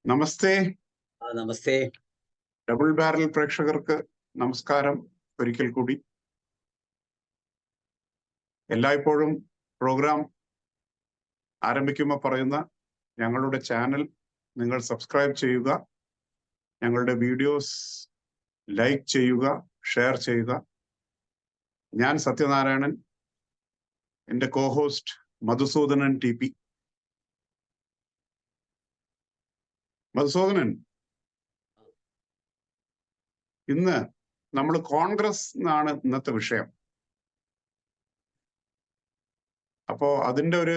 നമസ്തേ. നമസ്തേ. Double barrel പ്രേക്ഷകർക്ക് നമസ്കാരം ഒരിക്കൽ കൂടി. എല്ലായ്പ്പോഴും പ്രോഗ്രാം ആരംഭിക്കുമ്പോൾ പറയുന്ന ഞങ്ങളുടെ ചാനൽ നിങ്ങൾ സബ്സ്ക്രൈബ് ചെയ്യുക, ഞങ്ങളുടെ വീഡിയോസ് ലൈക്ക് ചെയ്യുക, ഷെയർ ചെയ്യുക. ഞാൻ സത്യനാരായണൻ, എൻ്റെ കോഹോസ്റ്റ് മധുസൂദനൻ TP. മധുസൂദനൻ, ഇന്ന് നമ്മൾ കോൺഗ്രസ് എന്നാണ് ഇന്നത്തെ വിഷയം. അപ്പോ അതിൻ്റെ ഒരു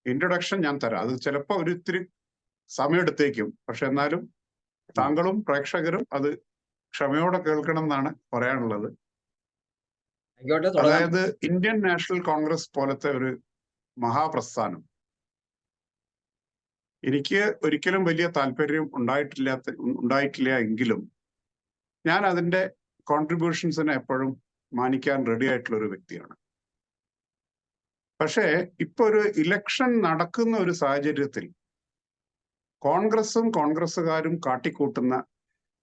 ഇൻട്രൊഡക്ഷൻ ഞാൻ തരാം. അത് ചിലപ്പോൾ ഒരു ഇത്തിരി സമയമെടുത്തേക്കും, പക്ഷെ എന്നാലും താങ്കളും പ്രേക്ഷകരും അത് ക്ഷമയോടെ കേൾക്കണം എന്നാണ് പറയാനുള്ളത്. അതായത് ഇന്ത്യൻ നാഷണൽ കോൺഗ്രസ് പോലത്തെ ഒരു മഹാപ്രസ്ഥാനം എനിക്ക് ഒരിക്കലും വലിയ താല്പര്യം ഉണ്ടായിട്ടില്ല എങ്കിലും ഞാൻ അതിൻ്റെ കോൺട്രിബ്യൂഷൻസിനെ എപ്പോഴും മാനിക്കാൻ റെഡി ആയിട്ടുള്ള ഒരു വ്യക്തിയാണ്. പക്ഷേ ഇപ്പൊ ഒരു ഇലക്ഷൻ നടക്കുന്ന ഒരു സാഹചര്യത്തിൽ കോൺഗ്രസും കോൺഗ്രസ്സുകാരും കാട്ടിക്കൂട്ടുന്ന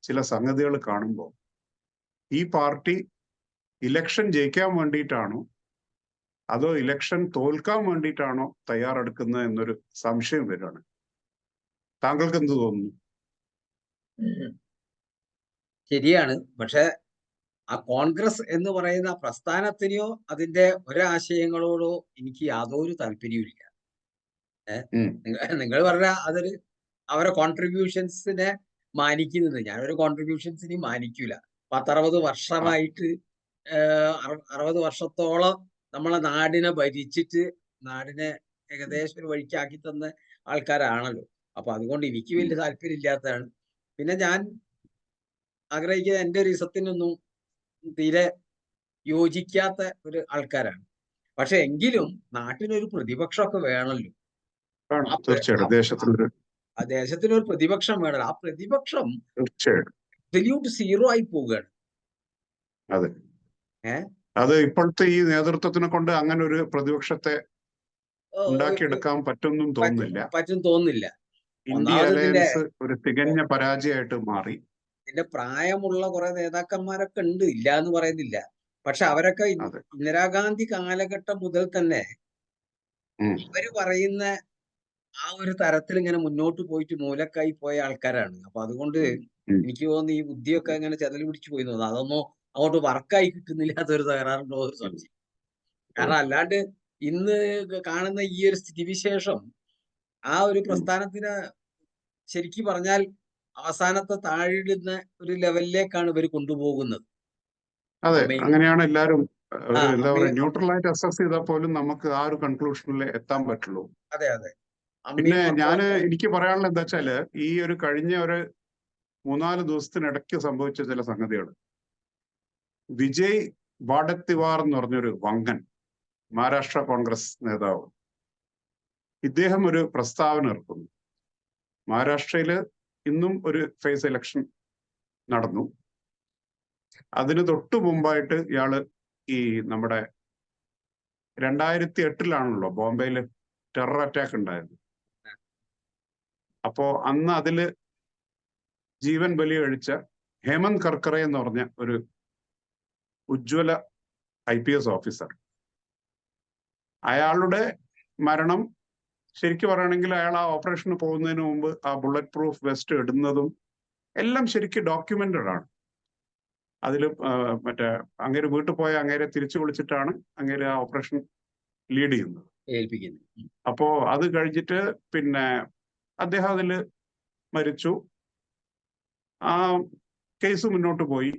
ചില സംഗതികൾ കാണുമ്പോൾ ഈ പാർട്ടി ഇലക്ഷൻ ജയിക്കാൻ വേണ്ടിയിട്ടാണോ അതോ ഇലക്ഷൻ തോൽക്കാൻ വേണ്ടിയിട്ടാണോ തയ്യാറെടുക്കുന്നത് എന്നൊരു സംശയം വരികയാണ്. താങ്കൾക്ക് എന്ത് തോന്നുന്നു? ശരിയാണ്. പക്ഷെ ആ കോൺഗ്രസ് എന്ന് പറയുന്ന പ്രസ്ഥാനത്തിനെയോ അതിന്റെ ഒരാശയങ്ങളോടോ എനിക്ക് യാതൊരു താല്പര്യവുമില്ല. നിങ്ങൾ പറഞ്ഞ അതൊരു അവരെ കോൺട്രിബ്യൂഷൻസിനെ മാനിക്കുന്നത്. ഞാനൊരു കോൺട്രിബ്യൂഷൻസിനെ മാനിക്കൂല. 10-60 വർഷമായിട്ട് 60 വർഷത്തോളം നമ്മളെ നാടിനെ ഭരിച്ചിട്ട് നാടിനെ ഏകദേശം ഒരു വഴിക്കാക്കി തന്ന ആൾക്കാരാണല്ലോ. അപ്പൊ അതുകൊണ്ട് എനിക്ക് വലിയ താല്പര്യം ഇല്ലാത്തതാണ്. പിന്നെ ഞാൻ ആഗ്രഹിക്കുന്ന എന്റെ ഒരു ഇസത്തിനൊന്നും തീരെ യോജിക്കാത്ത ഒരു ആൾക്കാരാണ്. പക്ഷെ എങ്കിലും നാട്ടിനൊരു പ്രതിപക്ഷമൊക്കെ വേണമല്ലോ. ദേശത്തിനൊരു പ്രതിപക്ഷം വേണമല്ലോ. ആ പ്രതിപക്ഷം അബ്സല്യൂട്ട് സീറോ ആയി പോവുകയാണ്. അതെ, അത് ഇപ്പോഴത്തെ ഈ നേതൃത്വത്തിനെ കൊണ്ട് അങ്ങനെ ഒരു പ്രതിപക്ഷത്തെ ഉണ്ടാക്കിയെടുക്കാൻ പറ്റും തോന്നുന്നില്ല. ഇന്ത്യ അലയൻസ് ഒരു തികഞ്ഞ പരാജയമായിട്ട് മാറി. ഇതിന്റെ പ്രായമുള്ള കുറെ നേതാക്കന്മാരൊക്കെ ഉണ്ട്, ഇല്ല എന്ന് പറയുന്നില്ല. പക്ഷെ അവരൊക്കെ ഇന്ദിരാഗാന്ധി കാലഘട്ടം മുതൽ തന്നെ അവര് പറയുന്ന ആ ഒരു തരത്തിൽ ഇങ്ങനെ മുന്നോട്ട് പോയിട്ട് മൂലക്കായി പോയ ആൾക്കാരാണ്. അപ്പൊ അതുകൊണ്ട് എനിക്ക് തോന്നുന്നു ഈ ബുദ്ധിയൊക്കെ ഇങ്ങനെ ചെതൽ പിടിച്ചു പോയി തോന്നുന്നു. അതൊന്നും അങ്ങോട്ട് വർക്കായി കിട്ടുന്നില്ലാത്തൊരു തകരാറുണ്ടോ ഒരു സംശയം. കാരണം അല്ലാണ്ട് ഇന്ന് കാണുന്ന ഈ ഒരു സ്ഥിതിവിശേഷം ആ ഒരു പ്രസ്ഥാനത്തിന് ശരിക്കും പറഞ്ഞാൽ അവസാനത്തെ താഴിടുന്ന ഒരു ലെവലിലേക്കാണ് ഇവർ കൊണ്ടുപോകുന്നത്. അതെ, അങ്ങനെയാണ് എല്ലാവരും എന്താ പറയുക, ന്യൂട്രലായിട്ട് അസസ് ചെയ്താൽ പോലും നമുക്ക് ആ ഒരു കൺക്ലൂഷനിൽ എത്താൻ പറ്റുള്ളൂ. അതെ അതെ. പിന്നെ എനിക്ക് പറയാനുള്ളത് എന്താ വെച്ചാല്, ഈ ഒരു കഴിഞ്ഞ ഒരു 3-4 ദിവസത്തിനിടയ്ക്ക് സംഭവിച്ച ചില സംഗതികൾ. വിജയ് വാഡത്തിവാർ എന്ന് പറഞ്ഞൊരു വങ്കൻ മഹാരാഷ്ട്ര കോൺഗ്രസ് നേതാവ്, ഇദ്ദേഹം ഒരു പ്രസ്താവന ഇറക്കുന്നു. മഹാരാഷ്ട്രയില് ഇന്നും ഒരു ഫേസ് ഇലക്ഷൻ നടന്നു. അതിന് തൊട്ടു മുമ്പായിട്ട് ഇയാള് ഈ നമ്മുടെ 2008 ബോംബെയില് ടെറർ അറ്റാക്ക് ഉണ്ടായത്. അപ്പോ അന്ന് അതില് ജീവൻ ബലി കഴിച്ച ഹേമന്ത് കർക്കറെ എന്ന് പറഞ്ഞ ഒരു ഉജ്ജ്വല IPS ഓഫീസർ, അയാളുടെ മരണം ശരിക്കും പറയുകയാണെങ്കിൽ അയാൾ ആ ഓപ്പറേഷന് പോകുന്നതിന് മുമ്പ് ആ ബുള്ളറ്റ് പ്രൂഫ് വെസ്റ്റ് ഇടുന്നതും എല്ലാം ശരിക്കും ഡോക്യുമെന്റഡ് ആണ്. അതിൽ മറ്റേ അങ്ങേര് വീട്ടിൽ പോയ അങ്ങേരെ തിരിച്ചു വിളിച്ചിട്ടാണ് അങ്ങേര് ആ ഓപ്പറേഷൻ ലീഡ് ചെയ്യുന്നത്, ഏൽപ്പിക്കുന്നത്. അപ്പോ അത് കഴിഞ്ഞിട്ട് പിന്നെ അദ്ദേഹം അതിൽ മരിച്ചു. ആ കേസ് മുന്നോട്ട് പോയി.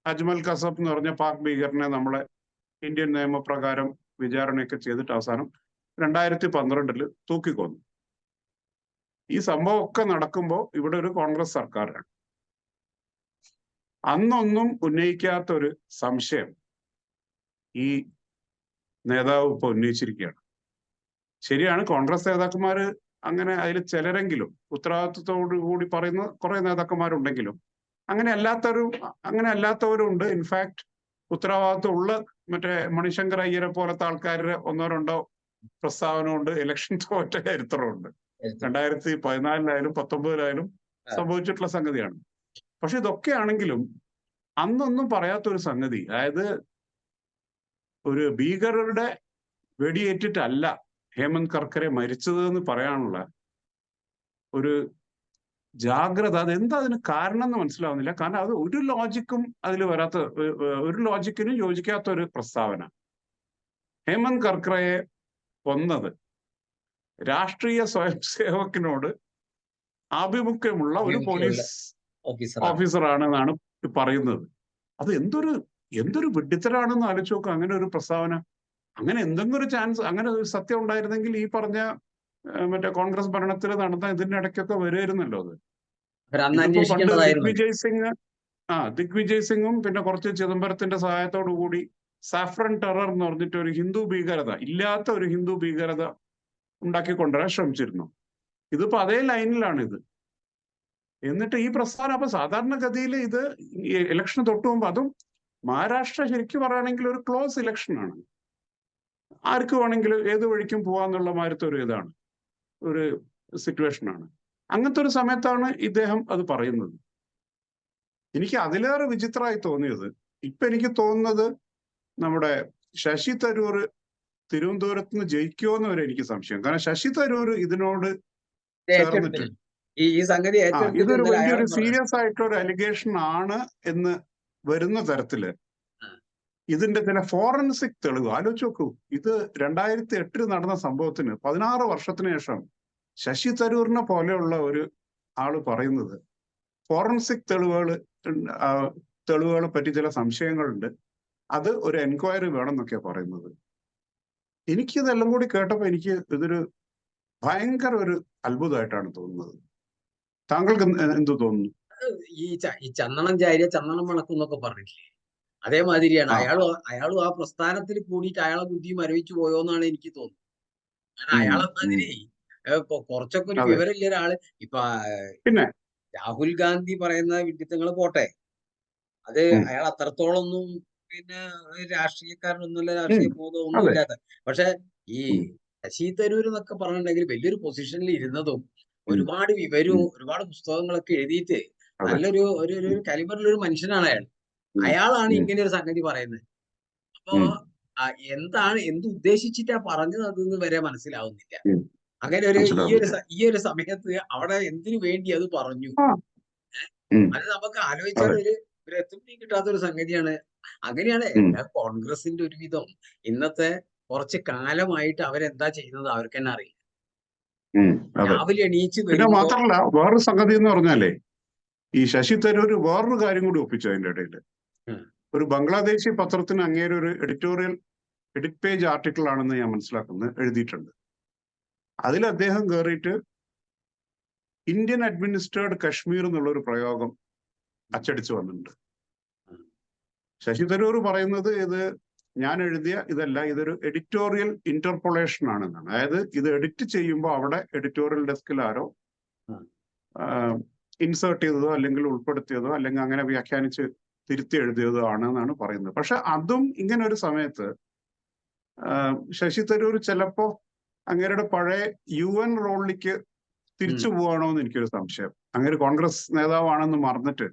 അജ്മൽ കസബ് എന്ന് പറഞ്ഞ പാക് ഭീകരനെ നമ്മളെ ഇന്ത്യൻ നിയമപ്രകാരം വിചാരണയൊക്കെ ചെയ്തിട്ട് അവസാനം 2012 തൂക്കിക്കൊന്നു. ഈ സംഭവമൊക്കെ നടക്കുമ്പോൾ ഇവിടെ ഒരു കോൺഗ്രസ് സർക്കാരാണ്. അന്നൊന്നും ഉന്നയിക്കാത്ത ഒരു സംശയം ഈ നേതാവ് ഇപ്പൊ ഉന്നയിച്ചിരിക്കുകയാണ്. ശരിയാണ്, കോൺഗ്രസ് നേതാക്കന്മാര് അങ്ങനെ അതിൽ ചിലരെങ്കിലും ഉത്തരവാദിത്വത്തോടു കൂടി പറയുന്ന കുറെ നേതാക്കന്മാരുണ്ടെങ്കിലും അങ്ങനെ അല്ലാത്തവരും ഉണ്ട്. ഇൻഫാക്ട് ഉത്തരവാദിത്വം ഉള്ള മറ്റേ മണിശങ്കർ അയ്യരെ പോലത്തെ ആൾക്കാരുടെ 1-2 പ്രസ്താവന കൊണ്ട് ഇലക്ഷൻ തോറ്റ ചരിത്രമുണ്ട്. 2014 19 സംഭവിച്ചിട്ടുള്ള സംഗതിയാണ്. പക്ഷെ ഇതൊക്കെ ആണെങ്കിലും അന്നൊന്നും പറയാത്തൊരു സംഗതി, അതായത് ഒരു ഭീകരരുടെ വെടിയേറ്റിട്ടല്ല ഹേമന്ത് കർക്കരെ മരിച്ചത് എന്ന് പറയാനുള്ള ഒരു ജാഗ്രത, അതെന്താ അതിന് കാരണം എന്ന് മനസ്സിലാവുന്നില്ല. കാരണം അത് ഒരു ലോജിക്കും അതിൽ വരാത്ത, ഒരു ലോജിക്കിനും യോജിക്കാത്ത ഒരു പ്രസ്താവന. ഹേമന്ത് കർക്കറയെ കൊന്നത് രാഷ്ട്രീയ സ്വയം സേവകനോട് ആഭിമുഖ്യമുള്ള ഒരു പോലീസ് ഓഫീസറാണെന്നാണ് പറയുന്നത്. അത് എന്തൊരു വിഡ്ഢിത്തരാണെന്ന് ആലോചിച്ച് നോക്കുക. അങ്ങനെ ഒരു പ്രസ്താവന, അങ്ങനെ എന്തെങ്കിലും ഒരു ചാൻസ്, അങ്ങനെ ഒരു സത്യം ഉണ്ടായിരുന്നെങ്കിൽ ഈ പറഞ്ഞ മറ്റേ കോൺഗ്രസ് ഭരണത്തിൽ നടന്ന ഇതിന്റെ ഇടയ്ക്കൊക്കെ വരുമായിരുന്നല്ലോ അത്. ഇതിപ്പോ പണ്ട് ദിഗ്വിജയ് സിംഗും പിന്നെ കുറച്ച് ചിദംബരത്തിന്റെ സഹായത്തോടു കൂടി സാഫ്രൻ ടെറർ എന്ന് പറഞ്ഞിട്ട് ഒരു ഹിന്ദു ഭീകരത, ഇല്ലാത്ത ഒരു ഹിന്ദു ഭീകരത ഉണ്ടാക്കി കൊണ്ടുവരാൻ ശ്രമിച്ചിരുന്നു. ഇതിപ്പോ അതേ ലൈനിലാണ് ഇത്. എന്നിട്ട് ഈ പ്രസ്ഥാനം, അപ്പൊ സാധാരണഗതിയിൽ ഇത് ഇലക്ഷന് തൊട്ട് മുമ്പ്, അതും മഹാരാഷ്ട്ര ശരിക്കും പറയുകയാണെങ്കിൽ ഒരു ക്ലോസ് ഇലക്ഷനാണ്, ആർക്ക് വേണമെങ്കിലും ഏത് വഴിക്കും പോവാന്നുള്ള മാരത്തെ ഒരു ഇതാണ്, ഒരു സിറ്റുവേഷനാണ്. അങ്ങനത്തെ ഒരു സമയത്താണ് ഇദ്ദേഹം അത് പറയുന്നത്. എനിക്ക് അതിലേറെ വിചിത്രമായി തോന്നിയത്, ഇപ്പൊ എനിക്ക് തോന്നുന്നത് നമ്മുടെ ശശി തരൂർ തിരുവനന്തപുരത്ത് നിന്ന് ജയിക്കുമോന്ന് വരെ എനിക്ക് സംശയം. കാരണം ശശി തരൂർ ഇതിനോട് ചേർന്നിട്ട് ഇതൊരു വലിയൊരു സീരിയസ് ആയിട്ടൊരു അലിഗേഷൻ ആണ് എന്ന് വരുന്ന തരത്തില് ഇതിന്റെ ചില ഫോറൻസിക് തെളിവ് ആലോചിച്ച് നോക്കൂ. ഇത് 2008 നടന്ന സംഭവത്തിന് 16 വർഷത്തിന് ശേഷം ശശി തരൂരിനെ പോലെയുള്ള ഒരു ആള് പറയുന്നത് ഫോറൻസിക് തെളിവുകളെ പറ്റി ചില സംശയങ്ങളുണ്ട്, അത് ഒരു എൻക്വയറി വേണം എന്നൊക്കെയാ പറയുന്നത്. എനിക്കിതെല്ലാം കൂടി കേട്ടപ്പോ എനിക്ക് ഇതൊരു ഭയങ്കര ഒരു അത്ഭുതമായിട്ടാണ് തോന്നുന്നത്. താങ്കൾക്ക് എന്ത് തോന്നുന്നു? ഈ ചന്ദനം ചാരിയ ചന്ദനം മണക്കും എന്നൊക്കെ പറഞ്ഞിട്ടില്ലേ, അതേമാതിരിയാണ് അയാളും ആ പ്രസ്ഥാനത്തിൽ കൂടിയിട്ട് അയാളെ ബുദ്ധി മരവിച്ചു പോയോന്നാണ് എനിക്ക് തോന്നുന്നത്. കാരണം അയാളെ മാതിരി കുറച്ചൊക്കെ ഒരു വിവരമില്ല ഒരാള്. ഇപ്പൊ പിന്നെ രാഹുൽ ഗാന്ധി പറയുന്ന വിഡിത്തങ്ങൾ പോട്ടെ, അത് അയാൾ അത്രത്തോളം ഒന്നും പിന്നെ രാഷ്ട്രീയക്കാരനൊന്നുമില്ല, രാഷ്ട്രീയ ബോധമൊന്നും ഇല്ലാത്ത. പക്ഷെ ഈ ശശി തരൂർ എന്നൊക്കെ പറഞ്ഞിട്ടുണ്ടെങ്കിൽ വലിയൊരു പൊസിഷനിൽ ഇരുന്നതും ഒരുപാട് വിവരവും ഒരുപാട് പുസ്തകങ്ങളൊക്കെ എഴുതിയിട്ട് നല്ലൊരു ഒരു കാലിബറിലൊരു മനുഷ്യനാണ് അയാൾ. അയാളാണ് ഇങ്ങനെ ഒരു സംഗതി പറയുന്നത്. അപ്പോ എന്ത് ഉദ്ദേശിച്ചിട്ടാ പറഞ്ഞത് അതെന്ന് വരെ മനസ്സിലാവുന്നില്ല. അങ്ങനെ ഈ ഒരു സമയത്ത് അവിടെ എന്തിനു വേണ്ടി അത് പറഞ്ഞു, അത് നമുക്ക് ആലോചിച്ചാൽ ഒരു എത്തും കിട്ടാത്തൊരു സംഗതിയാണ്. അങ്ങനെയാണ് കോൺഗ്രസിന്റെ ഒരുവിധം ഇന്നത്തെ കുറച്ച് കാലമായിട്ട് അവരെന്താ ചെയ്യുന്നത് അവർക്ക് തന്നെ അറിയില്ല. രാവിലെ എണീച്ച് പിന്നെ മാത്രല്ല വേറൊരു സംഗതി എന്ന് പറഞ്ഞാലേ, ഈ ശശി തരൂർ വേറൊരു കാര്യം കൂടി ഒപ്പിച്ചു അതിന്റെ ഇടയിൽ. ഒരു ബംഗ്ലാദേശി പത്രത്തിന് അങ്ങേരെ ഒരു എഡിറ്റ് പേജ് ആർട്ടിക്കിൾ ആണെന്ന് ഞാൻ മനസ്സിലാക്കുന്നത് എഴുതിയിട്ടുണ്ട്. അതിൽ അദ്ദേഹം കയറിയിട്ട് ഇന്ത്യൻ അഡ്മിനിസ്ട്രേർഡ് കശ്മീർ എന്നുള്ളൊരു പ്രയോഗം അച്ചടിച്ചു വന്നിട്ടുണ്ട്. ശശി തരൂർ പറയുന്നത് ഇത് ഞാൻ എഴുതിയ ഇതല്ല, ഇതൊരു എഡിറ്റോറിയൽ ഇന്റർപൊളേഷൻ ആണെന്നാണ്. അതായത് ഇത് എഡിറ്റ് ചെയ്യുമ്പോൾ അവിടെ എഡിറ്റോറിയൽ ഡെസ്കിൽ ആരോ ഇൻസേർട്ട് ചെയ്തതോ അല്ലെങ്കിൽ ഉൾപ്പെടുത്തിയതോ അല്ലെങ്കിൽ അങ്ങനെ വ്യാഖ്യാനിച്ച് തിരുത്തി എഴുതിയതോ ആണെന്നാണ് പറയുന്നത്. പക്ഷെ അതും ഇങ്ങനെ ഒരു സമയത്ത് ശശി തരൂർ ചിലപ്പോ അങ്ങേരുടെ പഴയ UN റോളിലേക്ക് തിരിച്ചു പോവാണോ എന്ന് എനിക്കൊരു സംശയം. അങ്ങനെ കോൺഗ്രസ് നേതാവാണെന്ന് മറന്നിട്ട്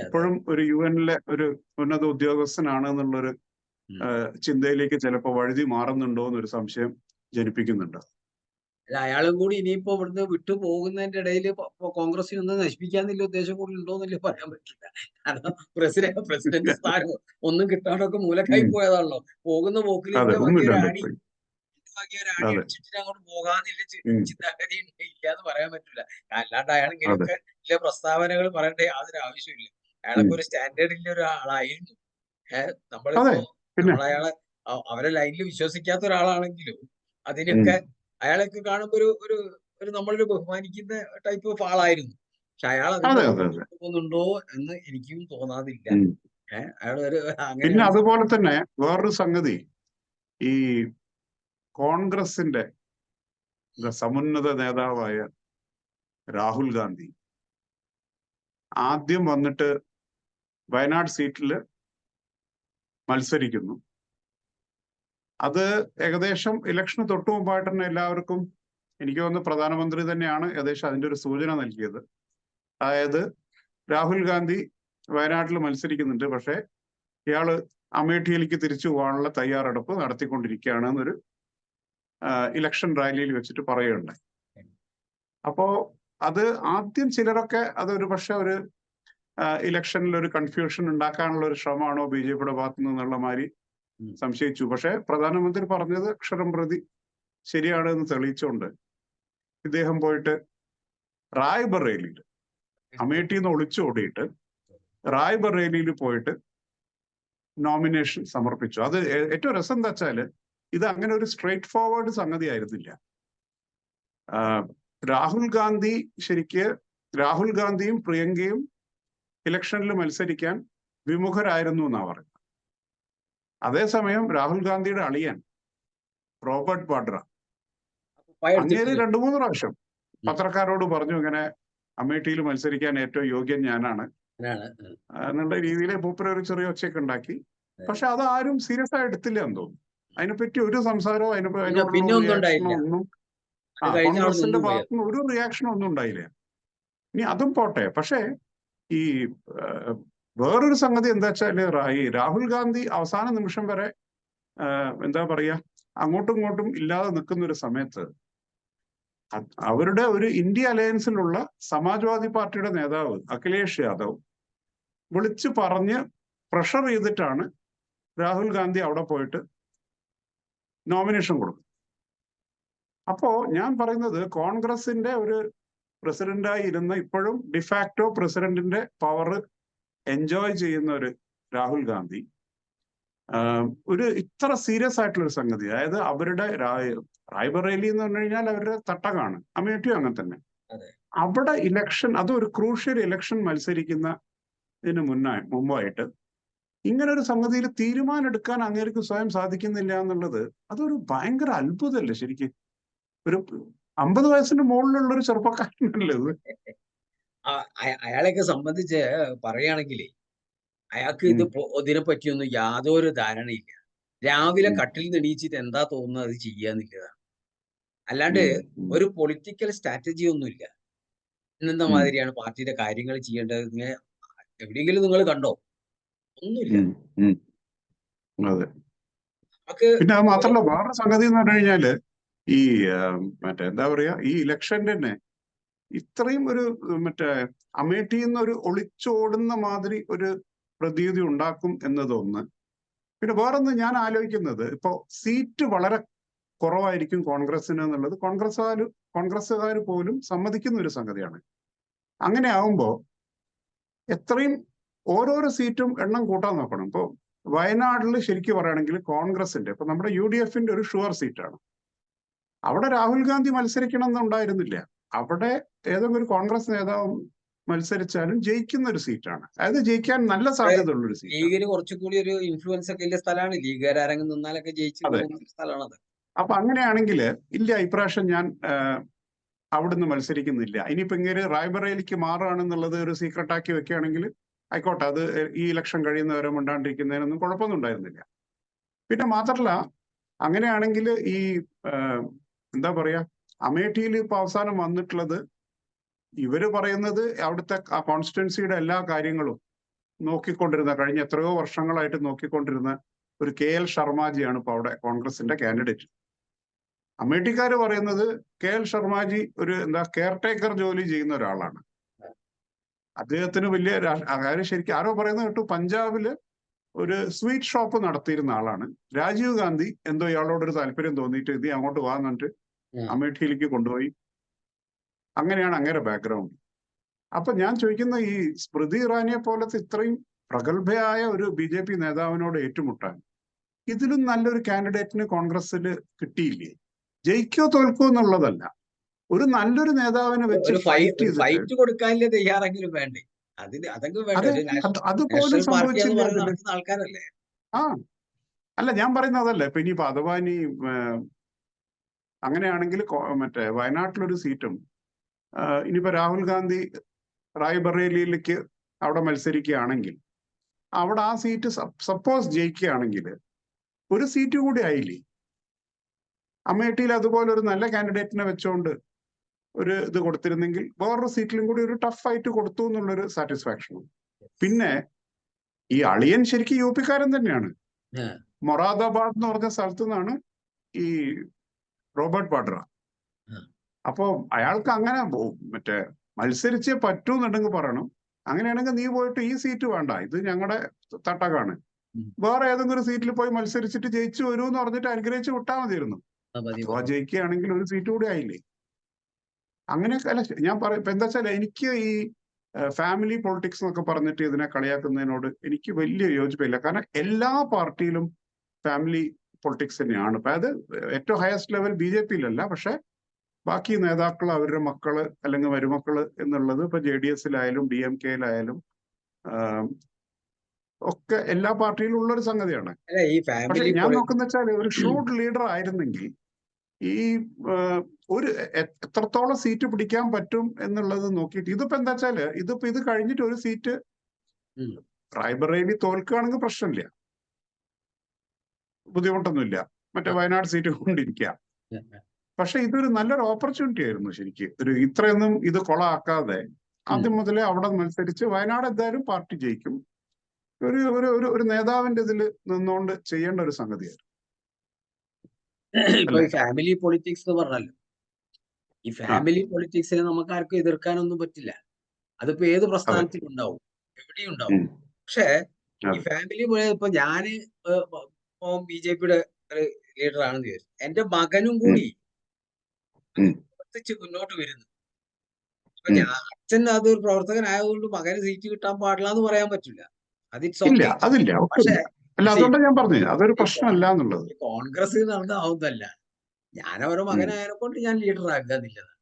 ഇപ്പോഴും ഒരു UN-ലെ ഒരു ഉന്നത ഉദ്യോഗസ്ഥനാണ് എന്നുള്ളൊരു ചിന്തയിലേക്ക് ചിലപ്പോ വഴുതി മാറുന്നുണ്ടോ എന്നൊരു സംശയം ജനിപ്പിക്കുന്നുണ്ട്. അയാളും കൂടി ഇനിയിപ്പോ ഇവിടുന്ന് വിട്ടു പോകുന്നതിന്റെ ഇടയിൽ കോൺഗ്രസിനൊന്നും നശിപ്പിക്കാന്നില്ല ഉദ്ദേശം കൂടി ഉണ്ടോന്നില്ല പറയാൻ പറ്റില്ല. കാരണം പ്രസിഡന്റ് സ്ഥാനം ഒന്നും കിട്ടാണ്ടൊക്കെ മൂലക്കായി പോയതാണല്ലോ. പോകുന്ന പോക്കിലേക്ക് അടിച്ചിട്ട് അങ്ങോട്ട് പോകാന്നില്ല ചിന്താഗതി ഇല്ലാന്ന് പറയാൻ പറ്റില്ല. അല്ലാണ്ട് അയാൾ ഇങ്ങനെയൊക്കെ ചില പ്രസ്താവനകൾ പറയേണ്ട യാതൊരു ആവശ്യമില്ല. അയാളൊക്കെ ഒരു സ്റ്റാൻഡേർഡിന്റെ ഒരാളായിരുന്നു. നമ്മളയാളെ അവരെ ലൈനിൽ വിശ്വസിക്കാത്ത ഒരാളാണെങ്കിലും അതിനൊക്കെ അയാളൊക്കെ കാണുമ്പോ ഒരു നമ്മളൊരു ബഹുമാനിക്കുന്ന ടൈപ്പ് ഓഫ് ആളായിരുന്നു. പക്ഷെ അയാൾ പോകുന്നുണ്ടോ എന്ന് എനിക്കും തോന്നാതില്ല. പിന്നെ അതുപോലെ തന്നെ വേറൊരു സംഗതി, ഈ കോൺഗ്രസിന്റെ സമുന്നത നേതാവായ രാഹുൽ ഗാന്ധി ആദ്യം വന്നിട്ട് വയനാട് സീറ്റില് മത്സരിക്കുന്നു. അത് ഏകദേശം ഇലക്ഷന് തൊട്ടു മുമ്പായിട്ട് തന്നെ എല്ലാവർക്കും, എനിക്ക് തോന്നുന്നു പ്രധാനമന്ത്രി തന്നെയാണ് ഏകദേശം അതിന്റെ ഒരു സൂചന നൽകിയത്. അതായത് രാഹുൽ ഗാന്ധി വയനാട്ടിൽ മത്സരിക്കുന്നുണ്ട്, പക്ഷെ ഇയാള് അമേഠിയിലേക്ക് തിരിച്ചു പോകാനുള്ള തയ്യാറെടുപ്പ് നടത്തിക്കൊണ്ടിരിക്കുകയാണ് എന്നൊരു ഇലക്ഷൻ റാലിയിൽ വെച്ചിട്ട് പറയുകയുണ്ടായി. അപ്പോ അത് ആദ്യം ചിലരൊക്കെ അതൊരു പക്ഷെ ഒരു ഇലക്ഷനിൽ ഒരു കൺഫ്യൂഷൻ ഉണ്ടാക്കാനുള്ള ഒരു ശ്രമമാണോ BJPയുടെ ഭാഗത്തു നിന്നുള്ള മാതിരി സംശയിച്ചു. പക്ഷെ പ്രധാനമന്ത്രി പറഞ്ഞത് അക്ഷരം പ്രതി ശരിയാണ് എന്ന് തെളിയിച്ചുകൊണ്ട് ഇദ്ദേഹം പോയിട്ട് റായ്ബറേലിയിൽ, അമേഠിയിൽ നിന്ന് ഒളിച്ചോടിയിട്ട് റായ്ബറേലിയിൽ പോയിട്ട് നോമിനേഷൻ സമർപ്പിച്ചു. അത് ഏറ്റവും രസം എന്താ വെച്ചാല് ഇത് അങ്ങനെ ഒരു സ്ട്രേറ്റ് ഫോർവേഡ് സംഗതി ആയിരുന്നില്ല. രാഹുൽ ഗാന്ധിയും പ്രിയങ്കയും ഇലക്ഷനിൽ മത്സരിക്കാൻ വിമുഖരായിരുന്നു എന്നാ പറയുന്നത്. അതേസമയം രാഹുൽ ഗാന്ധിയുടെ അളിയൻ റോബർട്ട് വാഡ്ര അങ്ങേര് 2-3 പ്രാവശ്യം പത്രക്കാരോട് പറഞ്ഞു ഇങ്ങനെ അമേഠിയിൽ മത്സരിക്കാൻ ഏറ്റവും യോഗ്യൻ ഞാനാണ് എന്നുള്ള രീതിയിൽ മൂപ്പര് ഒരു ചെറിയ ഒച്ചയൊക്കെ ഉണ്ടാക്കി. പക്ഷെ അത് ആരും സീരിയസ് ആയി എടുത്തില്ല എന്ന് തോന്നുന്നു. അതിനെപ്പറ്റി ഒരു സംസാരവും ഒന്നും കോൺഗ്രസിന്റെ ഭാഗത്തുനിന്ന് ഒരു റിയാക്ഷനും ഒന്നും ഉണ്ടായില്ല. ഇനി അതും പോട്ടെ. പക്ഷേ ഈ വേറൊരു സംഗതി എന്താ വെച്ചാല് ഈ രാഹുൽ ഗാന്ധി അവസാന നിമിഷം വരെ എന്താ പറയാ അങ്ങോട്ടും ഇങ്ങോട്ടും ഇല്ലാതെ നിൽക്കുന്ന ഒരു സമയത്ത് അവരുടെ ഒരു ഇന്ത്യ അലയൻസിലുള്ള സമാജ്വാദി പാർട്ടിയുടെ നേതാവ് അഖിലേഷ് യാദവ് വിളിച്ചു പറഞ്ഞ് പ്രഷർ ചെയ്തിട്ടാണ് രാഹുൽ ഗാന്ധി അവിടെ പോയിട്ട് നോമിനേഷൻ കൊടുക്കും. അപ്പോ ഞാൻ പറയുന്നത് കോൺഗ്രസിന്റെ ഒരു പ്രസിഡന്റായി ഇരുന്ന ഇപ്പോഴും ഡിഫാക്ടോ പ്രസിഡന്റിന്റെ പവർ എൻജോയ് ചെയ്യുന്ന ഒരു രാഹുൽ ഗാന്ധി ഒരു ഇത്ര സീരിയസ് ആയിട്ടുള്ള ഒരു സംഗതി, അതായത് അവരുടെ റായ്ബറേലി എന്ന് പറഞ്ഞു കഴിഞ്ഞാൽ അവരുടെ തട്ടകാണ്, അമേഠിയും അങ്ങനെ തന്നെ. അവിടെ ഇലക്ഷൻ, അതൊരു ക്രൂഷ്യൽ ഇലക്ഷൻ മത്സരിക്കുന്നതിന് മുമ്പായിട്ട് ഇങ്ങനെ ഒരു സംഗതിയിൽ തീരുമാനം എടുക്കാൻ അങ്ങേർക്ക് സ്വയം സാധിക്കുന്നില്ല എന്നുള്ളത് അതൊരു ഭയങ്കര അത്ഭുതമല്ലേ ശരിക്കും. ഒരു 50 വയസ്സിന് മുകളിലുള്ള ഒരു ചെറുപ്പക്കാരനല്ലേ ഇത്. അയാളെയൊക്കെ സംബന്ധിച്ച് പറയുകയാണെങ്കിലേ അയാൾക്ക് ഇതിനെ പറ്റിയൊന്നും യാതൊരു ധാരണയില്ല. രാവിലെ കട്ടിൽ നെണീച്ചിട്ട് എന്താ തോന്നുന്നത് അത് ചെയ്യാന്നുള്ളതാണ്. അല്ലാണ്ട് ഒരു പൊളിറ്റിക്കൽ സ്ട്രാറ്റജി ഒന്നുമില്ല. ഇന്നെന്താ മാതിരിയാണ് പാർട്ടിയുടെ കാര്യങ്ങൾ ചെയ്യേണ്ടത്. ഇങ്ങനെ എവിടെയെങ്കിലും നിങ്ങൾ കണ്ടോ? ഒന്നുമില്ല. പിന്നെ അത് മാത്രമല്ല വേറൊരു സംഗതി എന്ന് പറഞ്ഞു കഴിഞ്ഞാല് ഈ എന്താ പറയാ ഈ ഇലക്ഷന്റെ തന്നെ ഇത്രയും ഒരു അമേഠിയിൽ നിന്ന് ഒരു ഒളിച്ചോടുന്ന മാതിരി ഒരു പ്രതീതി ഉണ്ടാക്കും എന്നതൊന്ന്. പിന്നെ വേറൊന്ന് ഞാൻ ആലോചിക്കുന്നത്, ഇപ്പോ സീറ്റ് വളരെ കുറവായിരിക്കും കോൺഗ്രസിന് എന്നുള്ളത് കോൺഗ്രസ്സുകാർ പോലും സമ്മതിക്കുന്ന ഒരു സംഗതിയാണ്. അങ്ങനെ ആവുമ്പോ എത്രയും ഓരോരോ സീറ്റും എണ്ണം കൂട്ടാൻ നോക്കണം. ഇപ്പൊ വയനാട്ടിൽ ശരിക്കും പറയുകയാണെങ്കിൽ കോൺഗ്രസിന്റെ, ഇപ്പൊ നമ്മുടെ UDFന്റെ ഒരു ഷുവർ സീറ്റാണ്. അവിടെ രാഹുൽ ഗാന്ധി മത്സരിക്കണം എന്നുണ്ടായിരുന്നില്ല. അവിടെ ഏതെങ്കിലും ഒരു കോൺഗ്രസ് നേതാവ് മത്സരിച്ചാലും ജയിക്കുന്ന ഒരു സീറ്റാണ്. അതായത് ജയിക്കാൻ നല്ല സാധ്യത ഉള്ള ഒരു സീറ്റ്. ലീഗിന് കുറച്ചുകൂടി ഒരു ഇൻഫ്ലുവൻസ് ഒക്കെ ഉള്ള സ്ഥലമാണ്. ലീഗുകാരങ്ങ് നിന്നാലൊക്കെ ജയിച്ചു സ്ഥലമാണത്. അപ്പൊ അങ്ങനെയാണെങ്കിൽ ഇല്ല, ഇപ്രാവശ്യം ഞാൻ അവിടുന്ന് മത്സരിക്കുന്നില്ല, ഇനിയിപ്പോ ഇങ്ങനെ റായ്ബറേലിക്ക് മാറുകയാണെന്നുള്ളത് ഒരു സീക്രട്ട് ആക്കി വെക്കുകയാണെങ്കിൽ ആയിക്കോട്ടെ, അത് ഈ ഇലക്ഷൻ കഴിയുന്നവരെ മിണ്ടാണ്ടിരിക്കുന്നതിനൊന്നും കുഴപ്പമൊന്നും ഉണ്ടായിരുന്നില്ല. പിന്നെ മാത്രമല്ല അങ്ങനെയാണെങ്കിൽ ഈ എന്താ പറയാ അമേഠിയിൽ ഇപ്പൊ അവസാനം വന്നിട്ടുള്ളത് ഇവര് പറയുന്നത് അവിടുത്തെ ആ കോൺസ്റ്റിറ്റ്യുവൻസിയുടെ എല്ലാ കാര്യങ്ങളും നോക്കിക്കൊണ്ടിരുന്ന, കഴിഞ്ഞ എത്രയോ വർഷങ്ങളായിട്ട് നോക്കിക്കൊണ്ടിരുന്ന ഒരു KL ശർമാജിയാണ് ഇപ്പൊ അവിടെ കോൺഗ്രസിന്റെ കാൻഡിഡേറ്റ്. അമേഠിക്കാര് പറയുന്നത് KL ശർമാജി ഒരു കെയർടേക്കർ ജോലി ചെയ്യുന്ന ഒരാളാണ്. അദ്ദേഹത്തിന് വലിയ കാര്യം ശരിക്കും ആരോ പറയുന്നത് കേട്ടു, പഞ്ചാബില് ഒരു സ്വീറ്റ് ഷോപ്പ് നടത്തിയിരുന്ന ആളാണ്. രാജീവ് ഗാന്ധി എന്തോ ഇയാളോടൊരു താല്പര്യം തോന്നിയിട്ട് ഇത് അങ്ങോട്ട് വാന്നിട്ട് അമേഠിയിലേക്ക് കൊണ്ടുപോയി. അങ്ങനെയാണ് അങ്ങേരെ ബാക്ക്ഗ്രൗണ്ട്. അപ്പൊ ഞാൻ ചോദിക്കുന്ന, ഈ സ്മൃതി ഇറാനിയെ പോലത്തെ ഇത്രയും പ്രഗത്ഭയായ ഒരു BJP നേതാവിനോട് ഏറ്റുമുട്ടാൻ ഇതിലും നല്ലൊരു കാൻഡിഡേറ്റിന് കോൺഗ്രസിൽ കിട്ടിയില്ലേ? ജയിക്കോ തോൽക്കോ എന്നുള്ളതല്ല, ഒരു നല്ലൊരു നേതാവിനെ വെച്ച് ഫൈറ്റ് കൊടുക്കാനല്ലേ തയ്യാറെങ്കിലും വേണ്ടേ? അതുപോലും സംഭവിച്ചില്ല ആൾക്കാരല്ലേ. അല്ല ഞാൻ പറയുന്നത് അതല്ല. ഇപ്പൊ ഇനിയിപ്പോ അഥവാ ഇനി അങ്ങനെയാണെങ്കിൽ വയനാട്ടിലൊരു സീറ്റും ഇനിയിപ്പോ രാഹുൽ ഗാന്ധി റായ്ബറേലിയിലേക്ക് അവിടെ മത്സരിക്കുകയാണെങ്കിൽ അവിടെ ആ സീറ്റ് സപ്പോസ് ജയിക്കുകയാണെങ്കിൽ ഒരു സീറ്റ് കൂടി ആയില്ലേ? അമേഠിയിൽ അതുപോലെ ഒരു നല്ല കാൻഡിഡേറ്റിനെ വെച്ചുകൊണ്ട് ഒരു ഇത് കൊടുത്തിരുന്നെങ്കിൽ വേറൊരു സീറ്റിലും കൂടി ഒരു ടഫ് ഫൈറ്റ് കൊടുത്തു എന്നുള്ളൊരു സാറ്റിസ്ഫാക്ഷൻ. പിന്നെ ഈ അളിയൻ ശരിക്കും യു പിക്കാരൻ തന്നെയാണ്. മൊറാദാബാദ് എന്ന് പറഞ്ഞ സ്ഥലത്തു നിന്നാണ് ഈ റോബർട്ട് വാഡ്ര. അപ്പോ അയാൾക്ക് അങ്ങനെ മറ്റേ മത്സരിച്ചേ പറ്റൂ എന്നുണ്ടെങ്കിൽ പറയണം, അങ്ങനെയാണെങ്കിൽ നീ പോയിട്ട് ഈ സീറ്റ് വേണ്ട, ഇത് ഞങ്ങളുടെ തട്ടകാണ്, വേറെ ഏതെങ്കിലും ഒരു സീറ്റിൽ പോയി മത്സരിച്ചിട്ട് ജയിച്ചു വരൂ എന്ന് പറഞ്ഞിട്ട് അനുഗ്രഹിച്ച് വിട്ടാൽ മതിയായിരുന്നു. അഥവാ ജയിക്കുകയാണെങ്കിൽ ഒരു സീറ്റ് കൂടി ആയില്ലേ. അങ്ങനെയൊക്കെ അല്ല ഞാൻ പറയും. ഇപ്പൊ എന്താ വെച്ചാൽ എനിക്ക് ഈ ഫാമിലി പൊളിറ്റിക്സ് എന്നൊക്കെ പറഞ്ഞിട്ട് ഇതിനെ കളിയാക്കുന്നതിനോട് എനിക്ക് വലിയ യോജിപ്പില്ല. കാരണം എല്ലാ പാർട്ടിയിലും ഫാമിലി പൊളിറ്റിക്സ് തന്നെയാണ്. ഇപ്പൊ അത് ഏറ്റവും ഹയസ്റ്റ് ലെവൽ BJP-യിലല്ല, പക്ഷെ ബാക്കി നേതാക്കൾ അവരുടെ മക്കള് അല്ലെങ്കിൽ മരുമക്കള് എന്നുള്ളത് ഇപ്പൊ JDS-ലായാലും DMK-യിലായാലും ഒക്കെ എല്ലാ പാർട്ടിയിലും ഉള്ളൊരു സംഗതിയാണ്. പക്ഷെ ഞാൻ നോക്കുന്ന വെച്ചാൽ ഒരു ഷൂഡ് ലീഡർ ആയിരുന്നെങ്കിൽ ഈ ഒരു എത്രത്തോളം സീറ്റ് പിടിക്കാൻ പറ്റും എന്നുള്ളത് നോക്കിയിട്ട്, ഇതിപ്പോ എന്താ വെച്ചാല് ഇത് കഴിഞ്ഞിട്ട് ഒരു സീറ്റ് റായ്ബറേലി തോൽക്കുകയാണെങ്കിൽ പ്രശ്നമില്ല, ബുദ്ധിമുട്ടൊന്നുമില്ല, മറ്റേ വയനാട് സീറ്റ് കൊണ്ടിരിക്കുക. പക്ഷെ ഇതൊരു നല്ലൊരു ഓപ്പർച്യൂണിറ്റി ആയിരുന്നു ശരിക്ക്. ഇത്രയൊന്നും ഇത് കൊളാക്കാതെ ആദ്യം മുതലേ അവിടെ മത്സരിച്ച് വയനാട് എന്തായാലും പാർട്ടി ജയിക്കും, ഒരു നേതാവിന്റെ ഇതിൽ നിന്നുകൊണ്ട് ചെയ്യേണ്ട ഒരു സംഗതിയായിരുന്നു. ഇപ്പൊ ഈ ഫാമിലി പൊളിറ്റിക്സ് എന്ന് പറഞ്ഞല്ലോ, ഈ ഫാമിലി പൊളിറ്റിക്സിനെ നമുക്ക് ആർക്കും എതിർക്കാനൊന്നും പറ്റില്ല. അതിപ്പോ ഏത് പ്രസ്ഥാനത്തിലും ഉണ്ടാവും, എവിടെയും ഉണ്ടാവും. പക്ഷെ ഈ ഫാമിലി ഇപ്പൊ ഞാന് BJP-യുടെ ഒരു ലീഡർ ആണെന്ന് വിചാരിച്ചു, എന്റെ മകനും കൂടി പ്രവർത്തിച്ച് മുന്നോട്ട് വരുന്നു. അപ്പൊ അച്ഛൻ അതൊരു പ്രവർത്തകനായതുകൊണ്ട് മകന് സീറ്റ് കിട്ടാൻ പാടില്ല എന്ന് പറയാൻ പറ്റില്ല. അതില്ല. പക്ഷെ അതുകൊണ്ടാണ് ഞാൻ പറഞ്ഞത് അതൊരു പ്രശ്നമല്ല എന്നുള്ളത്. കോൺഗ്രസ് നടന്നതാവുന്നതല്ല, ഞാൻ അവരുടെ മകനായതിനെ കൊണ്ട് ഞാൻ ലീഡർ ആക്കാന്നില്ലത്.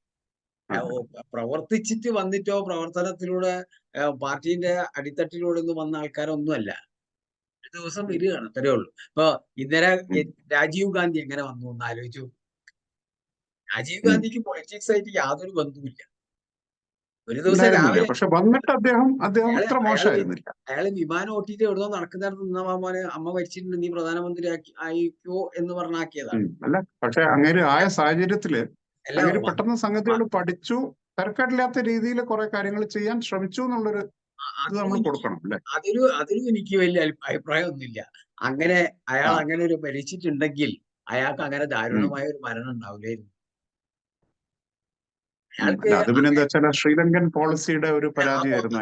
പ്രവർത്തിച്ചിട്ട് വന്നിട്ടോ പ്രവർത്തനത്തിലൂടെ പാർട്ടിന്റെ അടിത്തട്ടിലൂടെ ഒന്നും വന്ന ആൾക്കാരൊന്നും അല്ല. ഒരു ദിവസം വരികയാണ്, അത്രേ ഉള്ളൂ. ഇപ്പൊ രാജീവ് ഗാന്ധി എങ്ങനെ വന്നു എന്ന് ആലോചിച്ചു. രാജീവ് ഗാന്ധിക്ക് പൊളിറ്റിക്സ് ആയിട്ട് യാതൊരു ബന്ധവുമില്ല. ഒരു ദിവസം രാവിലെ പക്ഷെ വന്നിട്ട് അദ്ദേഹം അത്ര മോശമായിരുന്നില്ല. അയാള് വിമാനം ഓട്ടിട്ട് എവിടുന്നോ നടക്കുന്നിടത്ത് നിന്ന അമ്മ മരിച്ചിട്ടുണ്ട്, നീ പ്രധാനമന്ത്രി ആയിക്കോ എന്ന് പറഞ്ഞാക്കിയതാണ്. അല്ല, പക്ഷെ അങ്ങനെ ആയ സാഹചര്യത്തില് അങ്ങനെ പെട്ടെന്ന് സംഗതികൾ പഠിച്ചു, തരക്കേടില്ലാത്ത രീതിയിൽ കുറെ കാര്യങ്ങൾ ചെയ്യാൻ ശ്രമിച്ചു എന്നുള്ളൊരു ഇത് നമ്മൾ കൊടുക്കണം അല്ലെ. അതിലും എനിക്ക് വലിയ അഭിപ്രായമൊന്നുമില്ല. അങ്ങനെ അയാൾ അങ്ങനെ ഒരു മരിച്ചിട്ടുണ്ടെങ്കിൽ അയാൾക്ക് അങ്ങനെ ദാരുണമായ ഒരു മരണം ഉണ്ടാവില്ലായിരുന്നു. അത് പിന്നെ എന്താ വെച്ചാൽ ശ്രീലങ്കൻ പോളിസിയുടെ ഒരു പരാജയമായിരുന്നു.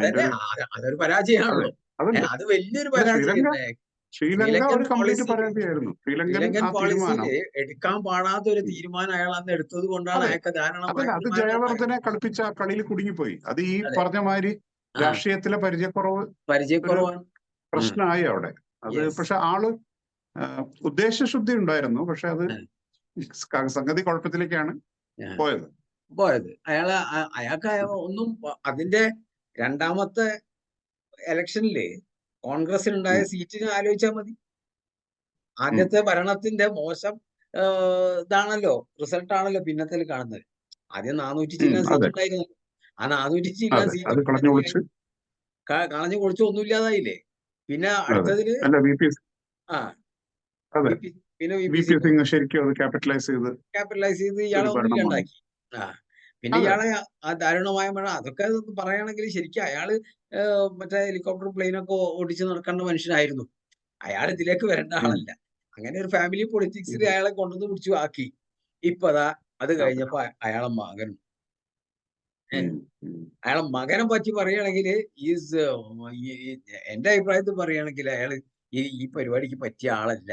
അതൊരു പരാജയമാണല്ലോ, അത് വലിയൊരു പരാജയം. ശ്രീലങ്കൻ പോളിസിയിൽ എടുക്കാൻ പാടാത്ത ഒരു തീരുമാനം അയാൾ അന്ന് എടുത്തത് കൊണ്ടാണ് അയാൾക്ക് അത് ജയവർദ്ധനെ കളിപ്പിച്ച കളിയിൽ കുടുങ്ങിപ്പോയി. അത് ഈ പറഞ്ഞ മാതിരി രാഷ്ട്രീയത്തിലെ പരിചയക്കുറവാണ് പ്രശ്നമായി അവിടെ. അത് പക്ഷെ ആള് ഉദ്ദേശശുദ്ധി ഉണ്ടായിരുന്നു, പക്ഷെ അത് സംഗതി കുഴപ്പത്തിലേക്കാണ് പോയത്. അയാൾക്ക് ഒന്നും അതിന്റെ രണ്ടാമത്തെ ഇലക്ഷനില് കോൺഗ്രസിനുണ്ടായ സീറ്റിന് ആലോചിച്ചാൽ മതി. ആദ്യത്തെ ഭരണത്തിന്റെ മോശം ഇതാണല്ലോ, റിസൾട്ട് ആണല്ലോ പിന്നത്തിൽ കാണുന്നത്. ആദ്യം 400 ചില്ലാൻ സീറ്റ് ഉണ്ടായിരുന്നു. ആ 400 ചില്ലാൻ സീറ്റ് കളഞ്ഞു പൊളിച്ചു ഒന്നുമില്ലാതായില്ലേ. പിന്നെ അടുത്തതില് പിന്നെ ക്യാപിറ്റലൈസ് ചെയ്ത് ഇയാളെ ഒന്നുമില്ലാണ്ടാക്കി. പിന്നെ ഇയാളെ ആ ദാരുണമായ മഴ അതൊക്കെ പറയുകയാണെങ്കിൽ ശരിക്കും അയാള് മറ്റേ ഹെലികോപ്റ്റർ പ്ലെയിനൊക്കെ ഓടിച്ച് നടക്കേണ്ട മനുഷ്യനായിരുന്നു. അയാൾ ഇതിലേക്ക് വരേണ്ട ആളല്ല. അങ്ങനെ ഒരു ഫാമിലി പൊളിറ്റിക്സിൽ അയാളെ കൊണ്ടുവന്ന് പിടിച്ചു ആക്കി. ഇപ്പതാ അത് കഴിഞ്ഞപ്പോ അയാളെ മകനെ പറ്റി പറയുകയാണെങ്കിൽ എന്റെ അഭിപ്രായത്തിൽ പറയുകയാണെങ്കിൽ അയാള് ഈ പരിപാടിക്ക് പറ്റിയ ആളല്ല.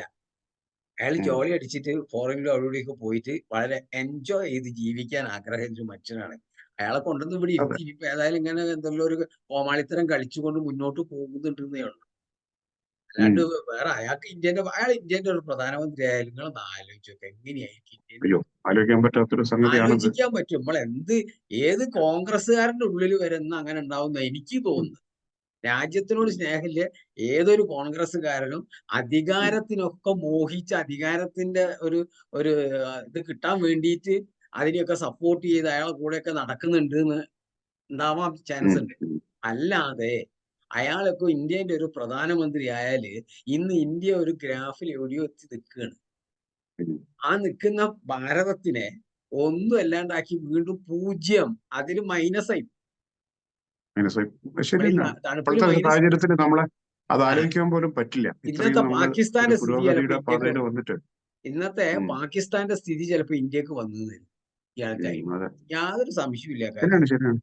അയാൾ ജോലി അടിച്ചിട്ട് ഫോറിനിലും അവിടെയൊക്കെ പോയിട്ട് വളരെ എൻജോയ് ചെയ്ത് ജീവിക്കാൻ ആഗ്രഹിച്ച ഒരു മനുഷ്യനാണ്. അയാളെ കൊണ്ടുവന്ന് ഇവിടെ ഇരുത്തി ഇപ്പൊ ഏതായാലും ഇങ്ങനെ എന്തെല്ലാം ഒരു കോമാളിത്തരം കളിച്ചുകൊണ്ട് മുന്നോട്ട് പോകുന്നുണ്ടെന്നേ ഉള്ളൂ. അല്ലാണ്ട് വേറെ അയാൾ ഇന്ത്യന്റെ ഒരു പ്രധാനമന്ത്രി ആയാലും നിങ്ങളൊന്ന് ആലോചിച്ചൊക്കെ എങ്ങനെയായിരിക്കും ആലോചിക്കാൻ പറ്റും. നമ്മൾ ഏത് കോൺഗ്രസ്സുകാരന്റെ ഉള്ളിൽ വരുന്ന അങ്ങനെ ഉണ്ടാവുന്ന എനിക്ക് തോന്നുന്നു. രാജ്യത്തിനോട് സ്നേഹമില്ല ഏതൊരു കോൺഗ്രസ്സുകാരനും അധികാരത്തിനൊക്കെ മോഹിച്ച് അധികാരത്തിന്റെ ഒരു ഇത് കിട്ടാൻ വേണ്ടിയിട്ട് അതിനെയൊക്കെ സപ്പോർട്ട് ചെയ്ത് അയാളെ കൂടെയൊക്കെ നടക്കുന്നുണ്ട് എന്ന് ഉണ്ടാവാൻ ചാൻസ് ഉണ്ട്. അല്ലാതെ അയാളൊക്കെ ഇന്ത്യന്റെ ഒരു പ്രധാനമന്ത്രി ആയാല് ഇന്ന് ഇന്ത്യ ഒരു ഗ്രാഫിൽ എവിടെയോ എത്തി നിൽക്കുകയാണ്. ആ നിൽക്കുന്ന ഭാരതത്തിനെ ഒന്നും അല്ലാണ്ടാക്കി വീണ്ടും 0 അതിൽ മൈനസായി. ശരി. തണുപ്പിൽ ഇപ്പോഴത്തെ മൈനസ്. സാഹചര്യത്തിൽ നമ്മളെ അത് ആലോചിക്കാൻ പോലും പറ്റില്ല. ഇന്നത്തെ ഇത്രയും നമ്മള് പാകിസ്ഥാന്റെ ഒരു സ്ഥിതി പുരോഗതിയുടെ പാതയിൽ വന്നിട്ട്. ഇന്നത്തെ പാകിസ്ഥാന്റെ സ്ഥിതി ചിലപ്പോ ഇന്ത്യക്ക് വന്നു തരും ഇയാൾക്കായി. യാതൊരു സംശയമില്ല. ശരിയാണ്.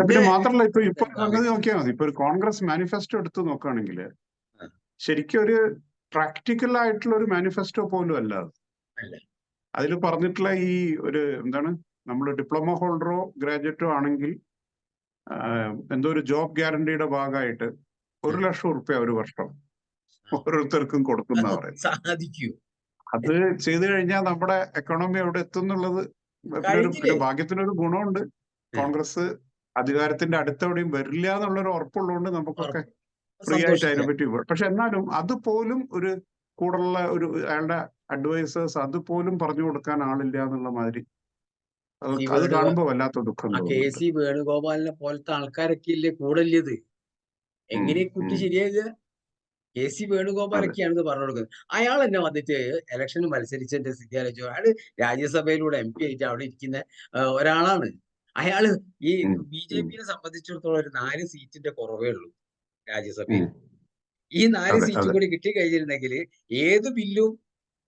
പിന്നെ മാത്രമല്ല ഇപ്പൊ സംഗതി നോക്കിയാൽ മതി. ഇപ്പൊ ഒരു കോൺഗ്രസ് മാനിഫെസ്റ്റോ എടുത്ത് നോക്കുകയാണെങ്കിൽ ശരിക്കും ഒരു പ്രാക്ടിക്കൽ ആയിട്ടുള്ള ഒരു മാനിഫെസ്റ്റോ പോലും അല്ല അത്. അതിൽ പറഞ്ഞിട്ടുള്ള ഈ ഒരു എന്താണ്, നമ്മൾ ഡിപ്ലോമ ഹോൾഡറോ ഗ്രാജുവേറ്റോ ആണെങ്കിൽ എന്തോ ഒരു ജോബ് ഗ്യാരണ്ടിയുടെ ഭാഗമായിട്ട് 1,00,000 റുപ്യ ഒരു വർഷം ഓരോരുത്തർക്കും കൊടുക്കുന്ന പറയുന്നത്. അത് ചെയ്തു കഴിഞ്ഞാൽ നമ്മുടെ എക്കണോമി എവിടെ എത്തും എന്നുള്ളത് പിന്നെ ഭാഗ്യത്തിനൊരു ഗുണമുണ്ട്. കോൺഗ്രസ് അധികാരത്തിന്റെ അടുത്തെവിടെയും വരില്ല എന്നുള്ളൊരു ഉറപ്പുള്ളതുകൊണ്ട് നമുക്കൊക്കെ ഫ്രീ ആയിട്ട് അതിനെപ്പറ്റി. പക്ഷെ എന്നാലും അതുപോലും ഒരു കൂടുള്ള ഒരു അയാളുടെ അഡ്വൈസേഴ്സ് അതുപോലും പറഞ്ഞു കൊടുക്കാൻ ആളില്ല എന്നുള്ള മാതിരി അത് കാണുമ്പോ വല്ലാത്ത ദുഃഖം. KC വേണുഗോപാലിനെ പോലത്തെ ആൾക്കാരൊക്കെ ഇല്ലേ കൂടല്ലത്. എങ്ങനെ കുട്ടി ശരിയാകുക? KC വേണുഗോപാലൊക്കെയാണെന്ന് പറഞ്ഞു കൊടുക്കുന്നത്. അയാൾ തന്നെ വന്നിട്ട് ഇലക്ഷന് മത്സരിച്ചതിന്റെ സ്ഥിതി ആലോചിച്ചു. അയാള് രാജ്യസഭയിലൂടെ MP ആയിട്ട് അവിടെ ഇരിക്കുന്ന ഒരാളാണ്. അയാള് ഈ BJPയെ സംബന്ധിച്ചിടത്തോളം ഒരു 4 സീറ്റിന്റെ കുറവേ ഉള്ളൂ രാജ്യസഭയിൽ. ഈ 4 സീറ്റ് കൂടി കിട്ടിക്കഴിഞ്ഞിരുന്നെങ്കിൽ ഏത് ബില്ലും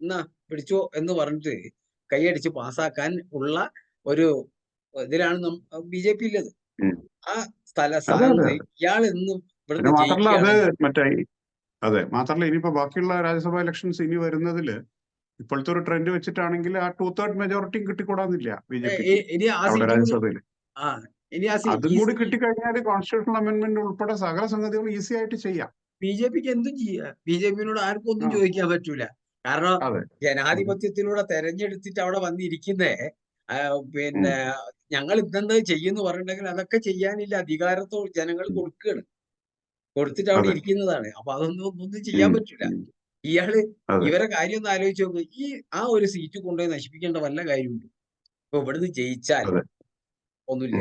എന്നാ പിടിച്ചോ എന്ന് പറഞ്ഞിട്ട് കൈയടിച്ച് പാസ്സാക്കാൻ ഉള്ള ഒരു ഇതിലാണ് BJP ഉള്ളത്. ആ സ്ഥാനത്ത് ഇയാൾ എന്നും ഇവിടുന്ന് ജയിക്കുകയാണ്. അതെ, മാത്രമല്ല ഇനിയിപ്പോ ബാക്കിയുള്ള രാജ്യസഭാ ഇലക്ഷൻസ് ഇനി വരുന്നതില് ഇപ്പോഴത്തെ ഒരു ട്രെൻഡ് വെച്ചിട്ടാണെങ്കിൽ ആ 2/3 മെജോറിറ്റിയും കിട്ടിക്കൂടാന്നില്ല BJP രാജ്യസഭയിൽ. അതും കൂടി കിട്ടിക്കഴിഞ്ഞാൽ കോൺസ്റ്റിറ്റ്യൂഷണൽ അമെന്റ്മെന്റ് ഉൾപ്പെടെ സകല സംഗതികളും ഈസി ആയിട്ട് ചെയ്യാം. BJPക്ക് എന്തും ചെയ്യാം. BJPയോട് ആർക്കും ഒന്നും ചോദിക്കാൻ പറ്റൂല. കാരണം ജനാധിപത്യത്തിലൂടെ തെരഞ്ഞെടുത്തിട്ട് അവിടെ വന്നിരിക്കുന്നേ പിന്നെ ഞങ്ങൾ ഇന്നെന്ത് ചെയ്യുന്നു പറഞ്ഞിട്ടുണ്ടെങ്കിൽ അതൊക്കെ ചെയ്യാനില്ല അധികാരത്തോ ജനങ്ങൾ കൊടുക്കുകയാണ്. കൊടുത്തിട്ട് അവിടെ ഇരിക്കുന്നതാണ്. അപ്പൊ ഒന്നും ചെയ്യാൻ പറ്റൂല. ഇയാള് ഇവരെ കാര്യം ഒന്ന് ആലോചിച്ച് നോക്ക്. ആ ഒരു സീറ്റ് കൊണ്ടുപോയി നശിപ്പിക്കേണ്ട വല്ല കാര്യമുണ്ട്? ഇപ്പൊ ഇവിടുന്ന് ജയിച്ചാൽ ഒന്നുമില്ല,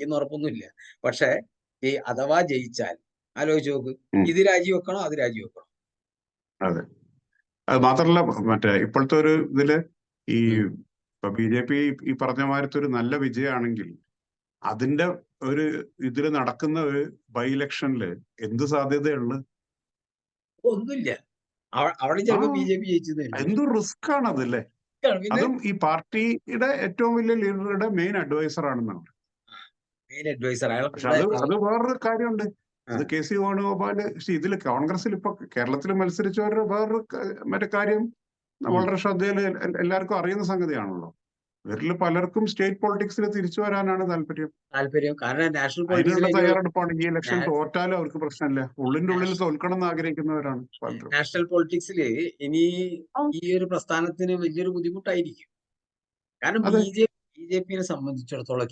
എന്ന് ഉറപ്പൊന്നുമില്ല. പക്ഷെ ഈ അഥവാ ജയിച്ചാൽ ആലോചിച്ച് നോക്ക്, ഇത് രാജിവെക്കണോ അത് രാജിവെക്കണോ? അതെ, അത് മാത്രല്ല ഇപ്പോഴത്തെ ഒരു ഇതില് ഈ BJP ഈ പറഞ്ഞ മാതിരത്തെ ഒരു നല്ല വിജയമാണെങ്കിൽ അതിന്റെ ഒരു ഇതില് നടക്കുന്ന ഒരു ബൈ ഇലക്ഷനില് എന്ത് സാധ്യതയുള്ളു? ഒന്നുമില്ല. അവിടെ ചിലപ്പോ BJP ജയിച്ചത്. എന്ത് റിസ്ക് ആണ് അതല്ലേ? അതും ഈ പാർട്ടിയുടെ ഏറ്റവും വലിയ ലീഡറുടെ മെയിൻ അഡ്വൈസർ ആണെന്നാണ്. പക്ഷെ അത് വേറൊരു കാര്യമുണ്ട്. അത് KC വേണുഗോപാല് ഇതില് കോൺഗ്രസിൽ ഇപ്പൊ കേരളത്തിൽ മത്സരിച്ചവരുടെ വേറൊരു കാര്യം വളരെ ശ്രദ്ധയിൽ എല്ലാവർക്കും അറിയുന്ന സംഗതിയാണല്ലോ. ഇവരിൽ പലർക്കും സ്റ്റേറ്റ് പൊളിറ്റിക്സിൽ തിരിച്ചു വരാനാണ് താല്പര്യം. കാരണം നാഷണൽ അതിനുള്ള തയ്യാറെടുപ്പാണ്. ഈ ഇലക്ഷൻ തോറ്റാലും അവർക്ക് പ്രശ്നമില്ല, ഉള്ളിന്റെ ഉള്ളിൽ തോൽക്കണം എന്ന് ആഗ്രഹിക്കുന്നവരാണ് പലരും. നാഷണൽ പൊളിറ്റിക്സിൽ ഇനി ഈ ഒരു പ്രസ്ഥാനത്തിന് വലിയൊരു ബുദ്ധിമുട്ടായിരിക്കും. കാരണം BJPയെ സംബന്ധിച്ചിടത്തോളം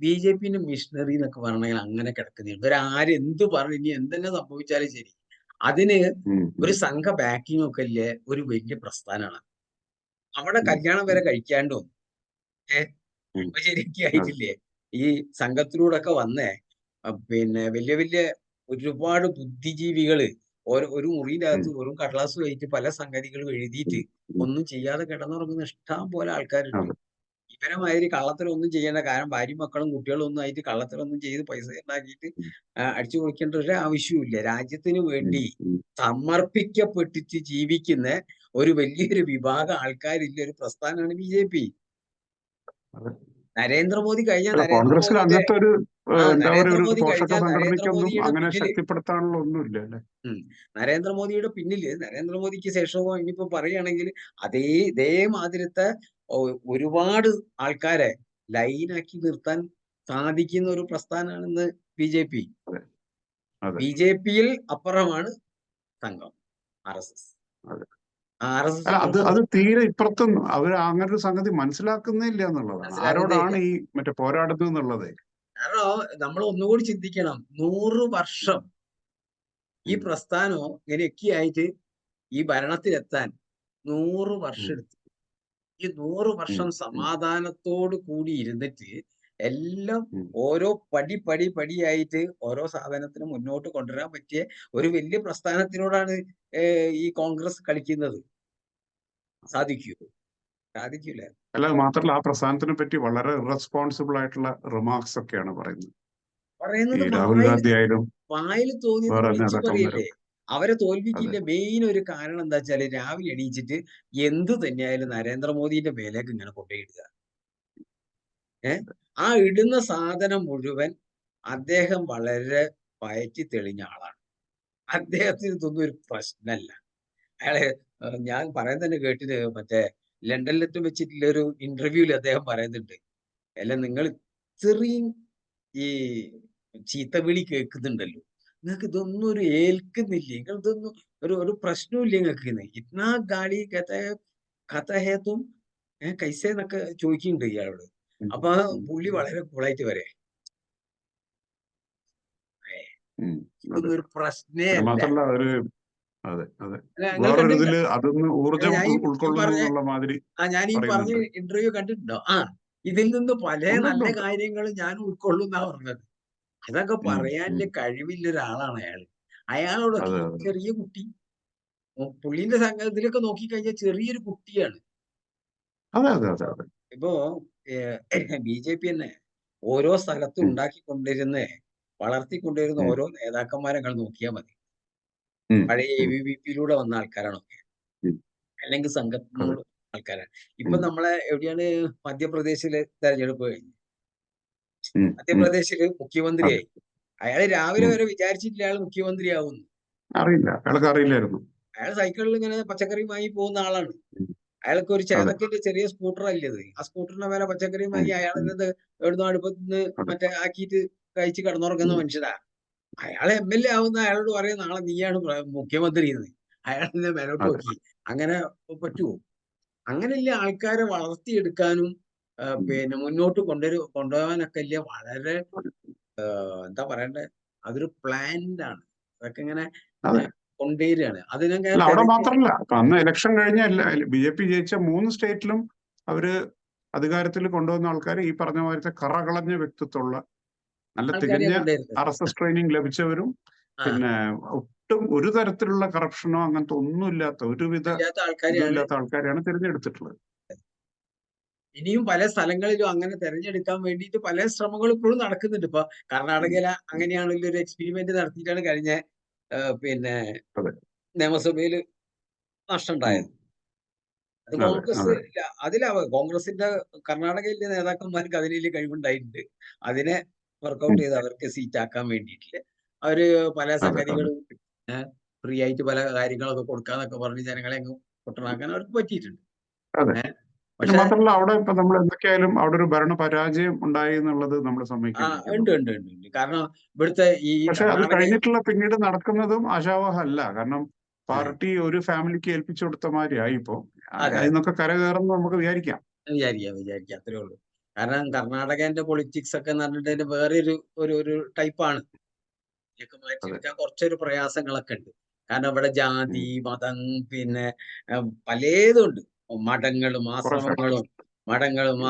BJPന്റെ മിഷണറി എന്നൊക്കെ പറഞ്ഞാൽ അങ്ങനെ കിടക്കുന്നുണ്ട്. ഇവരാരെന്ത് പറഞ്ഞു ഇനി എന്തെന്നെ സംഭവിച്ചാലും ശരി, അതിന് ഒരു സംഘ ബാക്കിംഗ് ഒക്കെ ഇല്ലേ ഒരു വലിയ പ്രസ്ഥാനമാണ്. അവിടെ കല്യാണം വരെ കഴിക്കാണ്ടോ ശരിക്കും ആയിട്ടില്ലേ? ഈ സംഘത്തിലൂടെ ഒക്കെ വന്നേ പിന്നെ വലിയ വലിയ ഒരുപാട് ബുദ്ധിജീവികള് ഒരു മുറിയുടെ അകത്ത് വെറും കടലാസ് വെച്ചിട്ട് പല സംഗതികളും എഴുതിയിട്ട് ഒന്നും ചെയ്യാതെ കിടന്നുറങ്ങുന്ന ഇഷ്ടം പോലെ ആൾക്കാരുണ്ട്. ഇവരെ മാതിരി കള്ളത്തരൊന്നും ചെയ്യേണ്ട, കാരണം ഭാര്യയും മക്കളും കുട്ടികളും ഒന്നും ആയിട്ട് കള്ളത്തരൊന്നും ചെയ്ത് പൈസ ഉണ്ടാക്കിയിട്ട് അടിച്ചു കൊടുക്കേണ്ട ഒരു ആവശ്യമില്ല. രാജ്യത്തിന് വേണ്ടി സമർപ്പിക്കപ്പെട്ടിട്ട് ജീവിക്കുന്ന ഒരു വലിയൊരു വിഭാഗം ആൾക്കാരില്ല ഒരു പ്രസ്ഥാനമാണ് BJP. നരേന്ദ്രമോദി കഴിഞ്ഞാൽ നരേന്ദ്രമോദിയുടെ പിന്നില് നരേന്ദ്രമോദിക്ക് ശേഷമോ ഇനിയിപ്പോ പറയുകയാണെങ്കിൽ ഇതേമാതിരത്തെ ഒരുപാട് ആൾക്കാരെ ലൈനാക്കി നിർത്താൻ സാധിക്കുന്ന ഒരു പ്രസ്ഥാനമാണെന്ന് BJP. BJPയിൽ അപ്പുറമാണ് സംഘം RSS. അത് തീരെ ഇപ്പുറത്തും അവർ അങ്ങനെ ഒരു സംഗതി മനസ്സിലാക്കുന്നില്ല എന്നുള്ളതാണ്. ആരോടാണ് ഈ പോരാടുന്നത് എന്നുള്ളത്. കാരണം നമ്മൾ ഒന്നുകൂടി ചിന്തിക്കണം. 100 വർഷം ഈ പ്രസ്ഥാനം ഇങ്ങനെയൊക്കെ ആയിട്ട് ഈ ഭരണത്തിലെത്താൻ 100 വർഷം എടുത്തു. ഈ 100 വർഷം സമാധാനത്തോട് കൂടി ഇരുന്നിട്ട് എല്ലാം ഓരോ പടിയായിട്ട് ഓരോ സാധനത്തിനും മുന്നോട്ട് കൊണ്ടുവരാൻ പറ്റിയ ഒരു വലിയ പ്രസ്ഥാനത്തിനോടാണ് ഈ കോൺഗ്രസ് കളിക്കുന്നത്. സാധിക്കൂല. അല്ല, മാത്രമല്ല ആ പ്രസ്ഥാനത്തിനെ പറ്റി വളരെ ഇറസ്പോൺസിബിൾ ആയിട്ടുള്ള റിമാർക്സ് ഒക്കെയാണ് പറയുന്നത്. ഈ രാഹുൽ ഗാന്ധി ആയാലും വായിൽ തോന്നിയത് വേറെ വിളിച്ചു പറയല്ലേ. അവരെ അതെ, തോൽപ്പിക്കില്ല. മെയിൻ ഒരു കാരണം എന്താ വെച്ചാല് രാവിലെ എണീച്ചിട്ട് എന്ത് തന്നെയായാലും നരേന്ദ്രമോദിന്റെ മേലേക്ക് ഇങ്ങനെ കൊണ്ടുപോയിടുക. ആ ഇടുന്ന സാധനം മുഴുവൻ അദ്ദേഹം വളരെ പയറ്റി തെളിഞ്ഞ ആളാണ്. അദ്ദേഹത്തിന് ഇതൊന്നും ഒരു പ്രശ്നമല്ല. അയാളെ ഞാൻ പറയാൻ തന്നെ കേട്ടിട്ട് മറ്റേ ലണ്ടനിലെത്തും വെച്ചിട്ടുള്ള ഒരു ഇന്റർവ്യൂവിൽ അദ്ദേഹം പറയുന്നുണ്ട്, അല്ല നിങ്ങൾ ഇത്രയും ഈ ചീത്തവിളി കേൾക്കുന്നുണ്ടല്ലോ, നിങ്ങൾക്ക് ഇതൊന്നും ഒരു ഏൽക്കുന്നില്ലേ, നിങ്ങൾ ഇതൊന്നും ഒരു പ്രശ്നമില്ല നിങ്ങൾക്ക്, ഇത്നാ ഗാഡി കഥഹേത്തും കൈസേന്നൊക്കെ ചോദിക്കുന്നുണ്ട് ഇയാളോട്. അപ്പൊ പുള്ളി വളരെ കൂളായിട്ട് പറയാം, ഇതൊന്നും ഒരു പ്രശ്നേ അല്ല. മാത്രമല്ല ഒരു വേറൊരു ഇതില് അതൊന്ന് ഊർജം ഉൾക്കൊള്ളുന്നു എന്നുള്ള മാതിരി ഞാൻ ഈ പറഞ്ഞ ഇന്റർവ്യൂ കണ്ടിട്ടുണ്ടോ? ഇതിൽ നിന്ന് പല നല്ല കാര്യങ്ങളും ഞാൻ ഉൾക്കൊള്ളുന്നാ പറഞ്ഞത്. അതൊക്കെ പറയാനുള്ള കഴിവില്ല ഒരാളാണ് അയാള്. അയാളോടൊക്കെ ചെറിയ കുട്ടി, പുള്ളിന്റെ സംഘത്തിലൊക്കെ നോക്കിക്കഴിഞ്ഞാൽ ചെറിയൊരു കുട്ടിയാണ്. ഇപ്പോ BJP തന്നെ ഓരോ സ്ഥലത്തും വളർത്തിക്കൊണ്ടിരുന്ന ഓരോ നേതാക്കന്മാരെ നോക്കിയാൽ മതി. പഴയ ABVP-യിലൂടെ വന്ന ആൾക്കാരാണൊക്കെ, അല്ലെങ്കിൽ സംഘത്തിനുള്ള ആൾക്കാരാണ്. ഇപ്പൊ നമ്മളെ എവിടെയാണ് മധ്യപ്രദേശിലെ തെരഞ്ഞെടുപ്പ് കഴിഞ്ഞു. മധ്യപ്രദേശില് മുഖ്യമന്ത്രിയായി. അയാള് രാവിലെ വരെ വിചാരിച്ചിട്ടില്ല അയാൾ മുഖ്യമന്ത്രിയാവുന്നു. അറിയില്ലായിരുന്നു. അയാൾ സൈക്കിളിൽ ഇങ്ങനെ പച്ചക്കറി വാങ്ങി പോകുന്ന ആളാണ്. അയാൾക്ക് ഒരു ചേതക്കിന്റെ ചെറിയ സ്കൂട്ടർ അല്ലത്. ആ സ്കൂട്ടറിന്റെ മേലെ പച്ചക്കറി വാങ്ങി അയാളിത് എവിടുന്നോ അടുപ്പത്തിന് മറ്റേ ആക്കിയിട്ട് കഴിച്ച് കിടന്നുറങ്ങുന്ന മനുഷ്യരാ. അയാൾ MLA ആവുന്ന അയാളോട് പറയും നാളെ നീയാണ് മുഖ്യമന്ത്രി എന്ന്. അയാളിനെ മേലോട്ട് നോക്കി. അങ്ങനെ പറ്റുമോ? അങ്ങനെയുള്ള ആൾക്കാരെ വളർത്തിയെടുക്കാനും പിന്നെ മുന്നോട്ട് കൊണ്ടുപോകാനൊക്കെ ഇല്ല വളരെ എന്താ പറയണ്ടേ, അതൊരു പ്ലാൻഡ് ആണ്. അതൊക്കെ ഇങ്ങനെ കൊണ്ടുവരികയാണ്. അതിനൊക്കെ അവിടെ മാത്രമല്ല, അന്ന് ഇലക്ഷൻ കഴിഞ്ഞ BJP ജയിച്ച 3 സ്റ്റേറ്റിലും അവര് അധികാരത്തിൽ കൊണ്ടുവന്ന ആൾക്കാർ ഈ പറഞ്ഞ മാതിരത്തെ കറകളഞ്ഞ വ്യക്തിത്വമുള്ള നല്ല തികഞ്ഞ RSS ട്രെയിനിങ് ലഭിച്ചവരും പിന്നെ ഒട്ടും ഒരു തരത്തിലുള്ള കറപ്ഷനോ അങ്ങനത്തെ ഒന്നുമില്ലാത്ത ഒരുവിധ ഇല്ലാത്ത ആൾക്കാരെയാണ് തിരഞ്ഞെടുത്തിട്ടുള്ളത്. ഇനിയും പല സ്ഥലങ്ങളിലും അങ്ങനെ തെരഞ്ഞെടുക്കാൻ വേണ്ടിയിട്ട് പല ശ്രമങ്ങളും ഇപ്പോഴും നടക്കുന്നുണ്ട്. ഇപ്പൊ കർണാടകയില അങ്ങനെയാണല്ലോ ഒരു എക്സ്പെരിമെന്റ് നടത്തിയിട്ടാണ് കഴിഞ്ഞ പിന്നെ നിയമസഭയിൽ നഷ്ടം ഉണ്ടായത്. അത് കോൺഗ്രസിന്റെ കർണാടകയിലെ നേതാക്കന്മാർക്ക് അതിനുള്ള കഴിവുണ്ടായിട്ടുണ്ട്. അതിനെ വർക്കൗട്ട് ചെയ്ത് അവർക്ക് സീറ്റ് ആക്കാൻ വേണ്ടിയിട്ടില്ല. അവര് പല സംഗതികളും ഫ്രീ ആയിട്ട് പല കാര്യങ്ങളൊക്കെ കൊടുക്കാന്നൊക്കെ പറഞ്ഞ് ജനങ്ങളെ പൊട്ടനാക്കാൻ അവർക്ക് പറ്റിയിട്ടുണ്ട്. പക്ഷെ മാത്രമല്ല, അവിടെ ഇപ്പൊ നമ്മൾ എന്തൊക്കെയായാലും അവിടെ ഒരു ഭരണ പരാജയം ഉണ്ടായി എന്നുള്ളത് നമ്മൾ സമ്മതിക്കുന്നു. കാരണം ഇവിടുത്തെ ഈ പക്ഷെ അത് കഴിഞ്ഞിട്ടുള്ള പിന്നീട് നടക്കുന്നതും ആശാവഹമല്ല. കാരണം പാർട്ടി ഒരു ഫാമിലിക്ക് ഏൽപ്പിച്ചു കൊടുത്ത മാതിരി ആയി. ഇപ്പോ അതിനൊക്കെ കരകയറുന്നു നമുക്ക് വിചാരിക്കാം. അത്രേ ഉള്ളൂ. കാരണം കർണാടകന്റെ പൊളിറ്റിക്സ് ഒക്കെ എന്ന് പറഞ്ഞിട്ട് വേറെ ഒരു ടൈപ്പാണ്. ഇതൊക്കെ മാറ്റിയെടുക്കാൻ കുറച്ചൊരു പ്രയാസങ്ങളൊക്കെ ഉണ്ട്. കാരണം ഇവിടെ ജാതി, മതം, പിന്നെ പലതും ഉണ്ട്.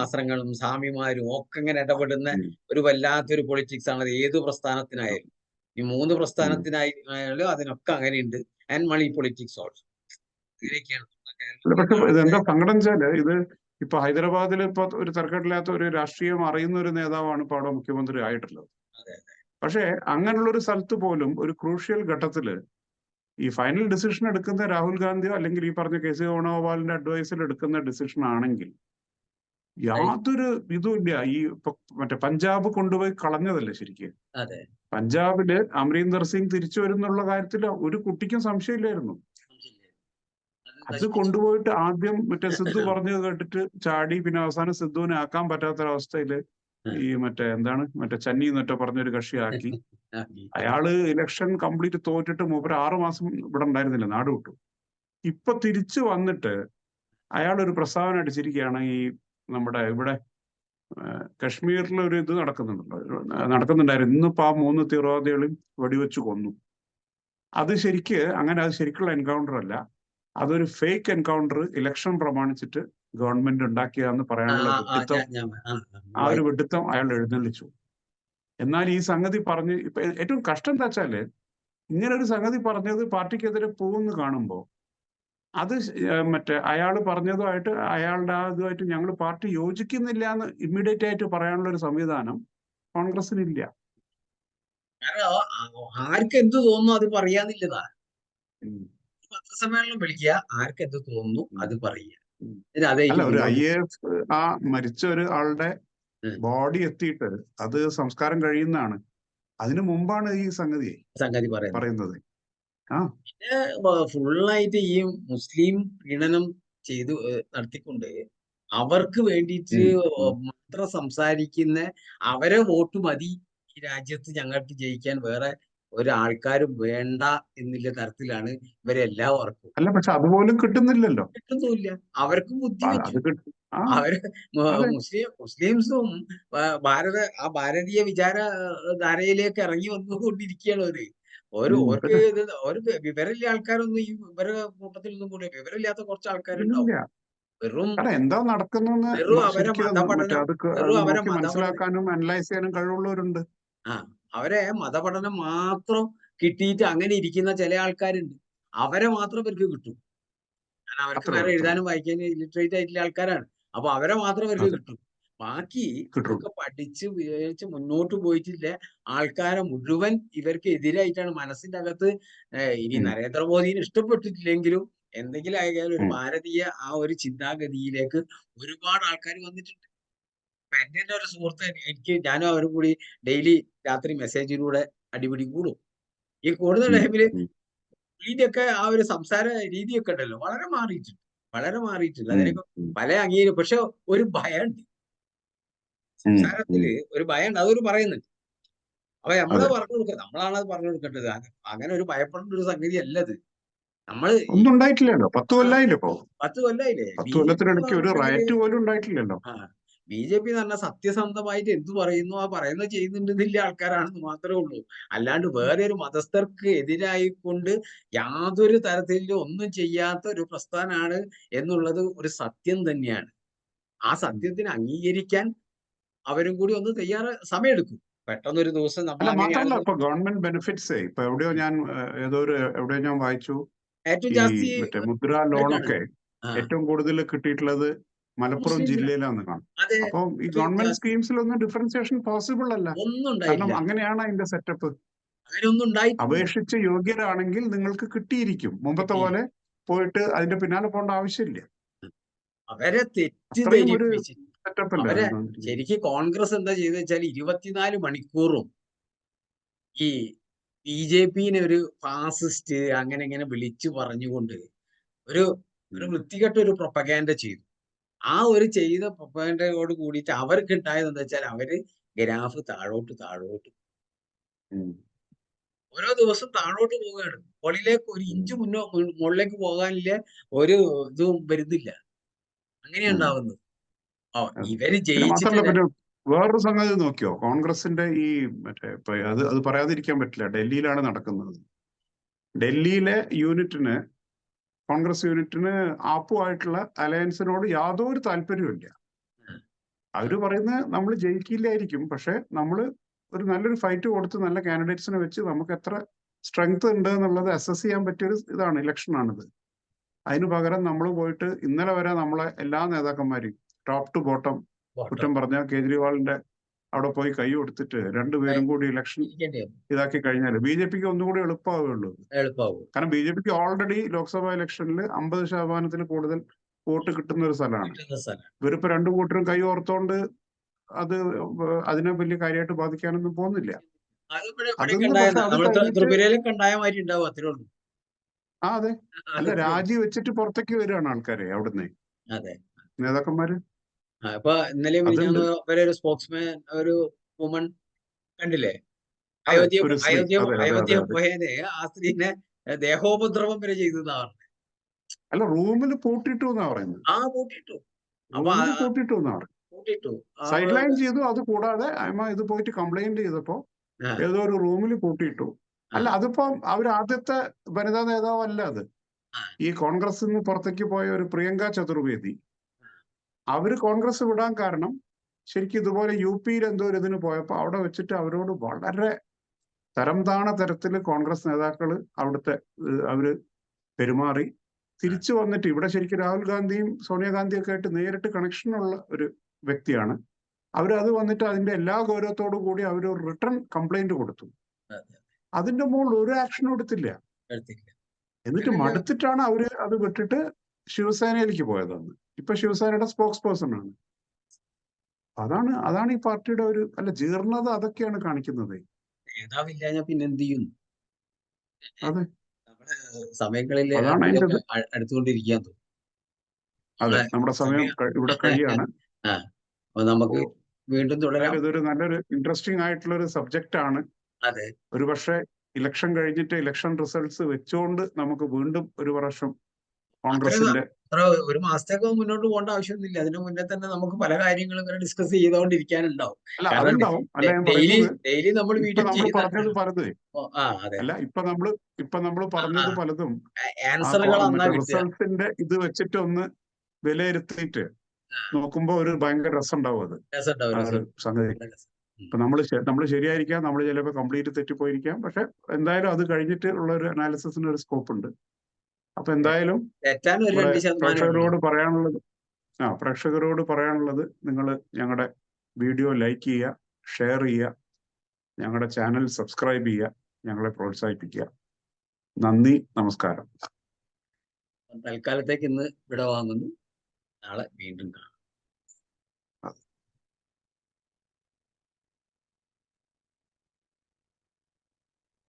ആശ്രമങ്ങളും സ്വാമിമാരും ഒക്കെ ഇങ്ങനെ ഇടപെടുന്ന ഒരു വല്ലാത്തൊരു പൊളിറ്റിക്സ് ആണ്. ഏത് പ്രസ്ഥാനത്തിനായാലും, ഈ 3 പ്രസ്ഥാനത്തിനായാലും അതിനൊക്കെ അങ്ങനെയുണ്ട്. And money politics also. അങ്ങനെയൊക്കെയാണ്. പക്ഷെ ഇതെന്താ സങ്കടം വെച്ചാല്, ഇത് ഇപ്പൊ ഹൈദരാബാദിൽ ഇപ്പൊ ഒരു തർക്കമില്ലാത്ത ഒരു രാഷ്ട്രീയം അറിയുന്ന ഒരു നേതാവാണ് ഇപ്പൊ അവിടെ മുഖ്യമന്ത്രി ആയിട്ടുള്ളത്. പക്ഷെ അങ്ങനെയുള്ള ഒരു സ്ഥലത്ത് പോലും ഒരു ക്രൂഷ്യൽ ഘട്ടത്തില് ഈ ഫൈനൽ ഡിസിഷൻ എടുക്കുന്ന രാഹുൽ ഗാന്ധിയോ അല്ലെങ്കിൽ ഈ പറഞ്ഞ KC വേണുഗോപാലിന്റെ അഡ്വൈസിൽ എടുക്കുന്ന ഡിസിഷൻ ആണെങ്കിൽ യാതൊരു ഇതുമില്ല. ഈ മറ്റേ പഞ്ചാബ് കൊണ്ടുപോയി കളഞ്ഞതല്ലേ ശരിക്കും. പഞ്ചാബില് അമരീന്ദർ സിംഗ് തിരിച്ചു വരുന്നുള്ള കാര്യത്തിൽ ഒരു കുട്ടിക്കും സംശയമില്ലായിരുന്നു. അത് കൊണ്ടുപോയിട്ട് ആദ്യം മറ്റേ സിദ്ധു പറഞ്ഞത് കേട്ടിട്ട് ചാടി, പിന്നെ അവസാനം സിദ്ധുവിനെ ആക്കാൻ പറ്റാത്തൊരവസ്ഥയില് ഈ മറ്റേ ചന്നി എന്നൊക്കെ പറഞ്ഞൊരു കക്ഷിയാക്കി. അയാള് ഇലക്ഷൻ കംപ്ലീറ്റ് തോറ്റിട്ട് മൂപ്പര് 6 മാസം ഇവിടെ ഉണ്ടായിരുന്നില്ല, നാട് വിട്ടു. ഇപ്പൊ തിരിച്ചു വന്നിട്ട് അയാളൊരു പ്രസ്താവന അടിച്ചിരിക്കുകയാണ്. ഈ നമ്മുടെ ഇവിടെ കശ്മീരിൽ ഒരു ഇത് നടക്കുന്നുണ്ടായിരുന്നു. ഇന്നിപ്പോ ആ 3 തീവ്രവാദികളെയും വെടിവെച്ച് കൊന്നു. അത് ശരിക്കുള്ള എൻകൗണ്ടർ അല്ല, അതൊരു ഫേക്ക് എൻകൗണ്ടർ ഇലക്ഷൻ പ്രമാണിച്ചിട്ട് ഗവൺമെന്റ് ഉണ്ടാക്കിയതെന്ന് പറയാനുള്ള ആ ഒരു വെഡിത്തം അയാൾ എഴുന്നള്ളിച്ചു. എന്നാൽ ഈ സംഗതി പറഞ്ഞ് ഇപ്പൊ ഏറ്റവും കഷ്ടം എന്താ വെച്ചാല്, ഇങ്ങനെ ഒരു സംഗതി പറഞ്ഞത് പാർട്ടിക്കെതിരെ പോകുമെന്ന് കാണുമ്പോൾ അത് മറ്റേ അയാൾ പറഞ്ഞതുമായിട്ട് അയാളുടെ ഇതുമായിട്ട് ഞങ്ങൾ പാർട്ടി യോജിക്കുന്നില്ല എന്ന് ഇമ്മീഡിയറ്റ് ആയിട്ട് പറയാനുള്ള ഒരു സംവിധാനം കോൺഗ്രസിനില്ല. കാരണം ആർക്ക് എന്ത് തോന്നുന്നു അത് പറയാന്നില്ലതാ. പത്രസമ്മേളനം വിളിക്കുക, ആർക്ക് എന്ത് തോന്നുന്നു അത് പറയുക. അല്ല, ഒരു IAS ആ മരിച്ച ഒരു ആളുടെ ബോഡി എത്തിയിട്ട് അത് സംസ്കാരം കഴിയുന്നതാണ്. അതിനു മുമ്പാണ് ഈ സംഗതി പറയുന്നത്. പിന്നെ ഫുള്ളായിട്ട് ഈ മുസ്ലിം പീഡനം ചെയ്തു നടത്തിക്കൊണ്ട് അവർക്ക് വേണ്ടിയിട്ട് മാത്രം സംസാരിക്കുന്ന, അവരെ വോട്ട് മതി ഈ രാജ്യത്ത് ഞങ്ങൾക്ക് ജയിക്കാൻ, വേറെ ഒരാൾക്കാരും വേണ്ട എന്നുള്ള തരത്തിലാണ് ഇവരെല്ലാവർക്കും. അല്ല, പക്ഷെ അതുപോലും കിട്ടുന്നില്ലല്ലോ. കിട്ടുന്നില്ല. അവർക്കും ബുദ്ധി വെച്ചു. അവര് മുസ്ലിംസും ഭാരതീയ വിചാരധാരയിലേക്ക് ഇറങ്ങി വന്നുകൊണ്ടിരിക്കുകയാണ് അവർക്ക് വിവരമില്ല ആൾക്കാരൊന്നും ഈ ഇവരുടെ കൂട്ടത്തിൽ നിന്നും കൂടെ വിവരമില്ലാത്ത കുറച്ച് ആൾക്കാരുണ്ടാവും. വെറും എന്താ നടക്കുന്ന അവരെ മനസ്സിലാക്കാനും അനലൈസ് ചെയ്യാനും കഴിവുള്ളവരുണ്ട്. അവരെ മതപഠനം മാത്രം കിട്ടിയിട്ട് അങ്ങനെ ഇരിക്കുന്ന ചില ആൾക്കാരുണ്ട്. അവരെ മാത്രം ഇവർക്ക് കിട്ടും. കാരണം അവർക്ക് വേറെ എഴുതാനും വായിക്കാനും ഇല്ലിറ്ററേറ്റ് ആയിട്ടുള്ള ആൾക്കാരാണ്. അപ്പൊ അവരെ മാത്രം ഇവർക്ക് കിട്ടും. ബാക്കി ഇതൊക്കെ പഠിച്ച് വിചാരിച്ച് മുന്നോട്ട് പോയിട്ടില്ല ആൾക്കാരെ മുഴുവൻ ഇവർക്ക് എതിരായിട്ടാണ്. മനസ്സിന്റെ അകത്ത് ഇനി നരേന്ദ്രമോദിനെ ഇഷ്ടപ്പെട്ടിട്ടില്ലെങ്കിലും എന്തെങ്കിലും ആയാലും ഒരു ഭാരതീയ ആ ഒരു ചിന്താഗതിയിലേക്ക് ഒരുപാട് ആൾക്കാർ വന്നിട്ടുണ്ട്. എന്റെ ഒരു സുഹൃത്ത്, ഞാനും അവരും കൂടി ഡെയിലി രാത്രി മെസ്സേജിലൂടെ അടിപിടി കൂടും. ഈ കൂടുന്ന ടൈമില് ഇതിന്റെയൊക്കെ ആ ഒരു സംസാര രീതിയൊക്കെ ഉണ്ടല്ലോ വളരെ മാറിയിട്ടുണ്ട്. അതിനൊക്കെ പല അംഗീകാരം. പക്ഷെ ഒരു ഭയമുണ്ട് സംസാരത്തില്, ഒരു ഭയമുണ്ട്. അതൊരു പറയുന്നുണ്ട്. അപ്പൊ നമ്മള് പറഞ്ഞു കൊടുക്കുക, നമ്മളാണ് അത് പറഞ്ഞു കൊടുക്കേണ്ടത്. അങ്ങനെ ഒരു ഭയപ്പെടേണ്ട ഒരു സംഗതി അല്ലത്. നമ്മള് ഒന്നും ഉണ്ടായിട്ടില്ലല്ലോ. 10 കൊല്ലായില്ലേ ഇപ്പോ. 10 കൊല്ലായില്ലേ. 10 കൊല്ലത്തിനിടയ്ക്ക് ഒരു റയറ്റ് പോലും ഉണ്ടായിട്ടില്ലല്ലോ. BJP എന്ന് പറഞ്ഞാൽ സത്യസന്ധമായിട്ട് എന്ത് പറയുന്നു ആ പറയുന്നത് ചെയ്യുന്നുണ്ടെന്നില്ല ആൾക്കാരാണെന്ന് മാത്രമേ ഉള്ളൂ. അല്ലാണ്ട് വേറെ ഒരു മതസ്ഥർക്ക് എതിരായിക്കൊണ്ട് യാതൊരു തരത്തിലും ഒന്നും ചെയ്യാത്ത ഒരു പ്രസ്ഥാനമാണ് എന്നുള്ളത് ഒരു സത്യം തന്നെയാണ്. ആ സത്യത്തിന് അംഗീകരിക്കാൻ അവരും കൂടി ഒന്ന് സമയമെടുക്കും. പെട്ടെന്നൊരു ദിവസം മാത്രമല്ല, ഇപ്പൊ ഗവൺമെന്റ് ബെനിഫിറ്റ്സ് ഇപ്പൊ എവിടെയോ ഞാൻ വായിച്ചു, ഏറ്റവും ജാസ്തി മറ്റേ മുദ്ര ലോണൊക്കെ ഏറ്റവും കൂടുതൽ കിട്ടിയിട്ടുള്ളത് മലപ്പുറം ജില്ലയിലാന്ന് കാണും. അപ്പൊ ഈ ഗവൺമെന്റ് സ്കീംസിലൊന്നും ഡിഫറൻസിയേഷൻ പോസിബിൾ അല്ല. കാരണം അങ്ങനെയാണ് അതിന്റെ സെറ്റപ്പ്. അപേക്ഷിച്ച് യോഗ്യരാണെങ്കിൽ നിങ്ങൾക്ക് കിട്ടിയിരിക്കും. മുമ്പത്തെ പോലെ പോയിട്ട് അതിന്റെ പിന്നാലെ പോകേണ്ട ആവശ്യമില്ല. അവരെ തെറ്റിദ്ധരിപ്പിച്ച് അവരെ ശരിക്കും കോൺഗ്രസ് എന്താ ചെയ്തെന്ന് വെച്ചാൽ 24 മണിക്കൂറും ഈ BJPനെ ഒരു ഫാസിസ്റ്റ് അങ്ങനെ ഇങ്ങനെ വിളിച്ചു പറഞ്ഞുകൊണ്ട് ഒരു വൃത്തികെട്ട ഒരു പ്രൊപ്പഗാൻഡ ചെയ്തു. ആ ഒരു ചെയ്ത പ്രൊപ്പഗാൻഡയോട് കൂടിയിട്ട് അവർക്ക് ഉണ്ടായത് എന്താ വെച്ചാൽ അവര് ഗ്രാഫ് താഴോട്ട് ഓരോ ദിവസം താഴോട്ട് പോവുകയാണ്. മുകളിലേക്ക് ഒരു ഇഞ്ച് മുകളിലേക്ക് പോകാനില്ല ഒരു ഇതും വരുന്നില്ല. അങ്ങനെയാണ് ഉണ്ടാവുന്നത്. ഇവര് ജയിച്ചിട്ട് വേറൊരു സംഗതി നോക്കിയോ, കോൺഗ്രസിന്റെ ഈ മറ്റേ അത് പറയാതിരിക്കാൻ പറ്റില്ല. ഡൽഹിയിലാണ് നടക്കുന്നത്. ഡൽഹിയിലെ കോൺഗ്രസ് യൂണിറ്റിന് ആപ്പുമായിട്ടുള്ള അലയൻസിനോട് യാതൊരു താല്പര്യമില്ല. അവര് പറയുന്നത് നമ്മൾ ജയിക്കില്ലായിരിക്കും, പക്ഷെ നമ്മൾ ഒരു നല്ലൊരു ഫൈറ്റ് കൊടുത്ത് നല്ല കാൻഡിഡേറ്റ്സിനെ വെച്ച് നമുക്ക് എത്ര സ്ട്രെങ്ത് ഉണ്ട് എന്നുള്ളത് അസസ് ചെയ്യാൻ പറ്റിയൊരു ഇലക്ഷനാണിത്. അതിനു പകരം നമ്മൾ പോയിട്ട് ഇന്നലെ വരെ നമ്മളെ എല്ലാ നേതാക്കന്മാരെയും ടോപ്പ് ടു ബോട്ടം കുറ്റം പറഞ്ഞ കേജ്രിവാളിന്റെ അവിടെ പോയി കൈ കൊടുത്തിട്ട് രണ്ടുപേരും കൂടി ഇലക്ഷൻ ഇതാക്കി കഴിഞ്ഞാൽ BJPക്ക് ഒന്നുകൂടി എളുപ്പമാവുകയുള്ളൂ. കാരണം BJPക്ക് ഓൾറെഡി ലോക്സഭാ ഇലക്ഷനിൽ 50% കൂടുതൽ വോട്ട് കിട്ടുന്ന ഒരു സ്ഥലമാണ്. ഇവരിപ്പോ രണ്ടു കൂട്ടരും കൈ ഓർത്തോണ്ട് അതിനെ വലിയ കാര്യമായിട്ട് ബാധിക്കാനൊന്നും പോകുന്നില്ല. അതെ. അല്ല, രാജി വെച്ചിട്ട് പുറത്തേക്ക് വരികയാണ് ആൾക്കാരെ അവിടുന്ന് നേതാക്കന്മാര്. ഇപ്പൊ ഇന്നലെ ഒരു സ്പോക്സ്മാൻ ഒരു വുമൺ കണ്ടില്ലേ, അയോധ്യ പോയതിന് ആ സ്ത്രീനെ ദേഹോപദ്രവം വരെ ചെയ്തതാണ്. അല്ല, റൂമിൽ പൂട്ടിട്ടു എന്നാ പറയുന്നത്. പൂട്ടിട്ടു എന്നാ പറയുന്നത്. സൈഡ് ലൈൻ ചെയ്തു. അത് കൂടാതെ ഇത് പോയിട്ട് കംപ്ലൈന്റ് ചെയ്തപ്പോ ഏതോ ഒരു റൂമിൽ പൂട്ടിയിട്ടു. അല്ല, അതിപ്പോ ആദ്യത്തെ വനിതാ നേതാവല്ല അത്. ഈ കോൺഗ്രസിൽ നിന്ന് പുറത്തേക്ക് പോയ ഒരു പ്രിയങ്ക ചതുർവേദി, അവര് കോൺഗ്രസ് വിടാൻ കാരണം ശരിക്കും ഇതുപോലെ UP എന്തോ ഒരു ഇതിന് പോയപ്പോ അവിടെ വെച്ചിട്ട് അവരോട് വളരെ തരംതാണ തരത്തിൽ കോൺഗ്രസ് നേതാക്കള് അവര് പെരുമാറി. തിരിച്ചു വന്നിട്ട് ഇവിടെ ശരിക്കും രാഹുൽ ഗാന്ധിയും സോണിയാഗാന്ധിയും ഒക്കെ ആയിട്ട് നേരിട്ട് കണക്ഷനുള്ള ഒരു വ്യക്തിയാണ്. അവരത് വന്നിട്ട് അതിന്റെ എല്ലാ ഗൗരവത്തോടു കൂടി അവർ ഒരു റിട്ടേൺ കംപ്ലൈന്റ് കൊടുത്തു. അതിന്റെ മുകളിൽ ഒരു ആക്ഷനും എടുത്തില്ല. എന്നിട്ട് മടുത്തിട്ടാണ് അവര് അത് വിട്ടിട്ട് ശിവസേനയിലേക്ക് പോയതെന്ന്. ഇപ്പൊ ശിവസേനയുടെ സ്പോക്സ് പേഴ്സൺ ആണ്. അതാണ് ഈ പാർട്ടിയുടെ ഒരു ജീർണത അതൊക്കെയാണ് കാണിക്കുന്നത്. നേതാവില്ല പിന്നെ എന്ത് ചെയ്യുന്നു? അതെ, സമയങ്ങളിൽ അതാണ് അതിന്റെ അടുത്തുകൊണ്ടിരിക്കാൻ തോന്നും. അതെ, നമ്മുടെ സമയം ഇവിടെ കഴിയാണ്. അപ്പൊ നമുക്ക് വീണ്ടും തുടരാം. ഇതൊരു നല്ലൊരു ഇൻട്രസ്റ്റിംഗ് ആയിട്ടുള്ള ഒരു സബ്ജക്റ്റ് ആണ്. അതെ, ഒരു പക്ഷേ ഇലക്ഷൻ കഴിഞ്ഞിട്ട് ഇലക്ഷൻ റിസൾട്ട്സ് വെച്ചുകൊണ്ട് നമുക്ക് വീണ്ടും ഒരു വർഷം കോൺഗ്രസിന്റെ ഒരു മാസത്തേക്ക് മുന്നോട്ട് പോകേണ്ട ആവശ്യമൊന്നുമില്ല. അതിനു മുന്നേ തന്നെ നമുക്ക് പല കാര്യങ്ങളും ഇങ്ങനെ ഡിസ്കസ് ചെയ്തുകൊണ്ടിരിക്കാനുണ്ടാവും. ഡെയിലി നമ്മൾ വീഡിയോ പറഞ്ഞത് പലതും ഇപ്പൊ നമ്മൾ പറഞ്ഞത് പലതും ആൻസറുകൾ റിസൾട്ട്സിന്റെ ഇത് വെച്ചിട്ട് ഒന്ന് വിലയിരുത്തിയിട്ട് നോക്കുമ്പോ ഒരു ഭയങ്കര രസം ഉണ്ടാവും. അത് സംഗതി ഇപ്പൊ നമ്മള് ശരിയായിരിക്കാം, നമ്മൾ ചിലപ്പോൾ കംപ്ലീറ്റ് തെറ്റിപ്പോയിരിക്കാം. പക്ഷെ എന്തായാലും അത് കഴിഞ്ഞിട്ട് ഉള്ള ഒരു അനാലിസിസിന് ഒരു സ്കോപ്പ് ഉണ്ട്. അപ്പൊ എന്തായാലും പ്രേക്ഷകരോട് പറയാനുള്ളത് നിങ്ങൾ ഞങ്ങളുടെ വീഡിയോ ലൈക്ക് ചെയ്യുക, ഷെയർ ചെയ്യുക, ഞങ്ങളുടെ ചാനൽ സബ്സ്ക്രൈബ് ചെയ്യുക, ഞങ്ങളെ പ്രോത്സാഹിപ്പിക്കുക. നന്ദി, നമസ്കാരം. തൽക്കാലത്തേക്ക് ഇന്ന് വിട വാങ്ങുന്നു. നാളെ വീണ്ടും കാണാം.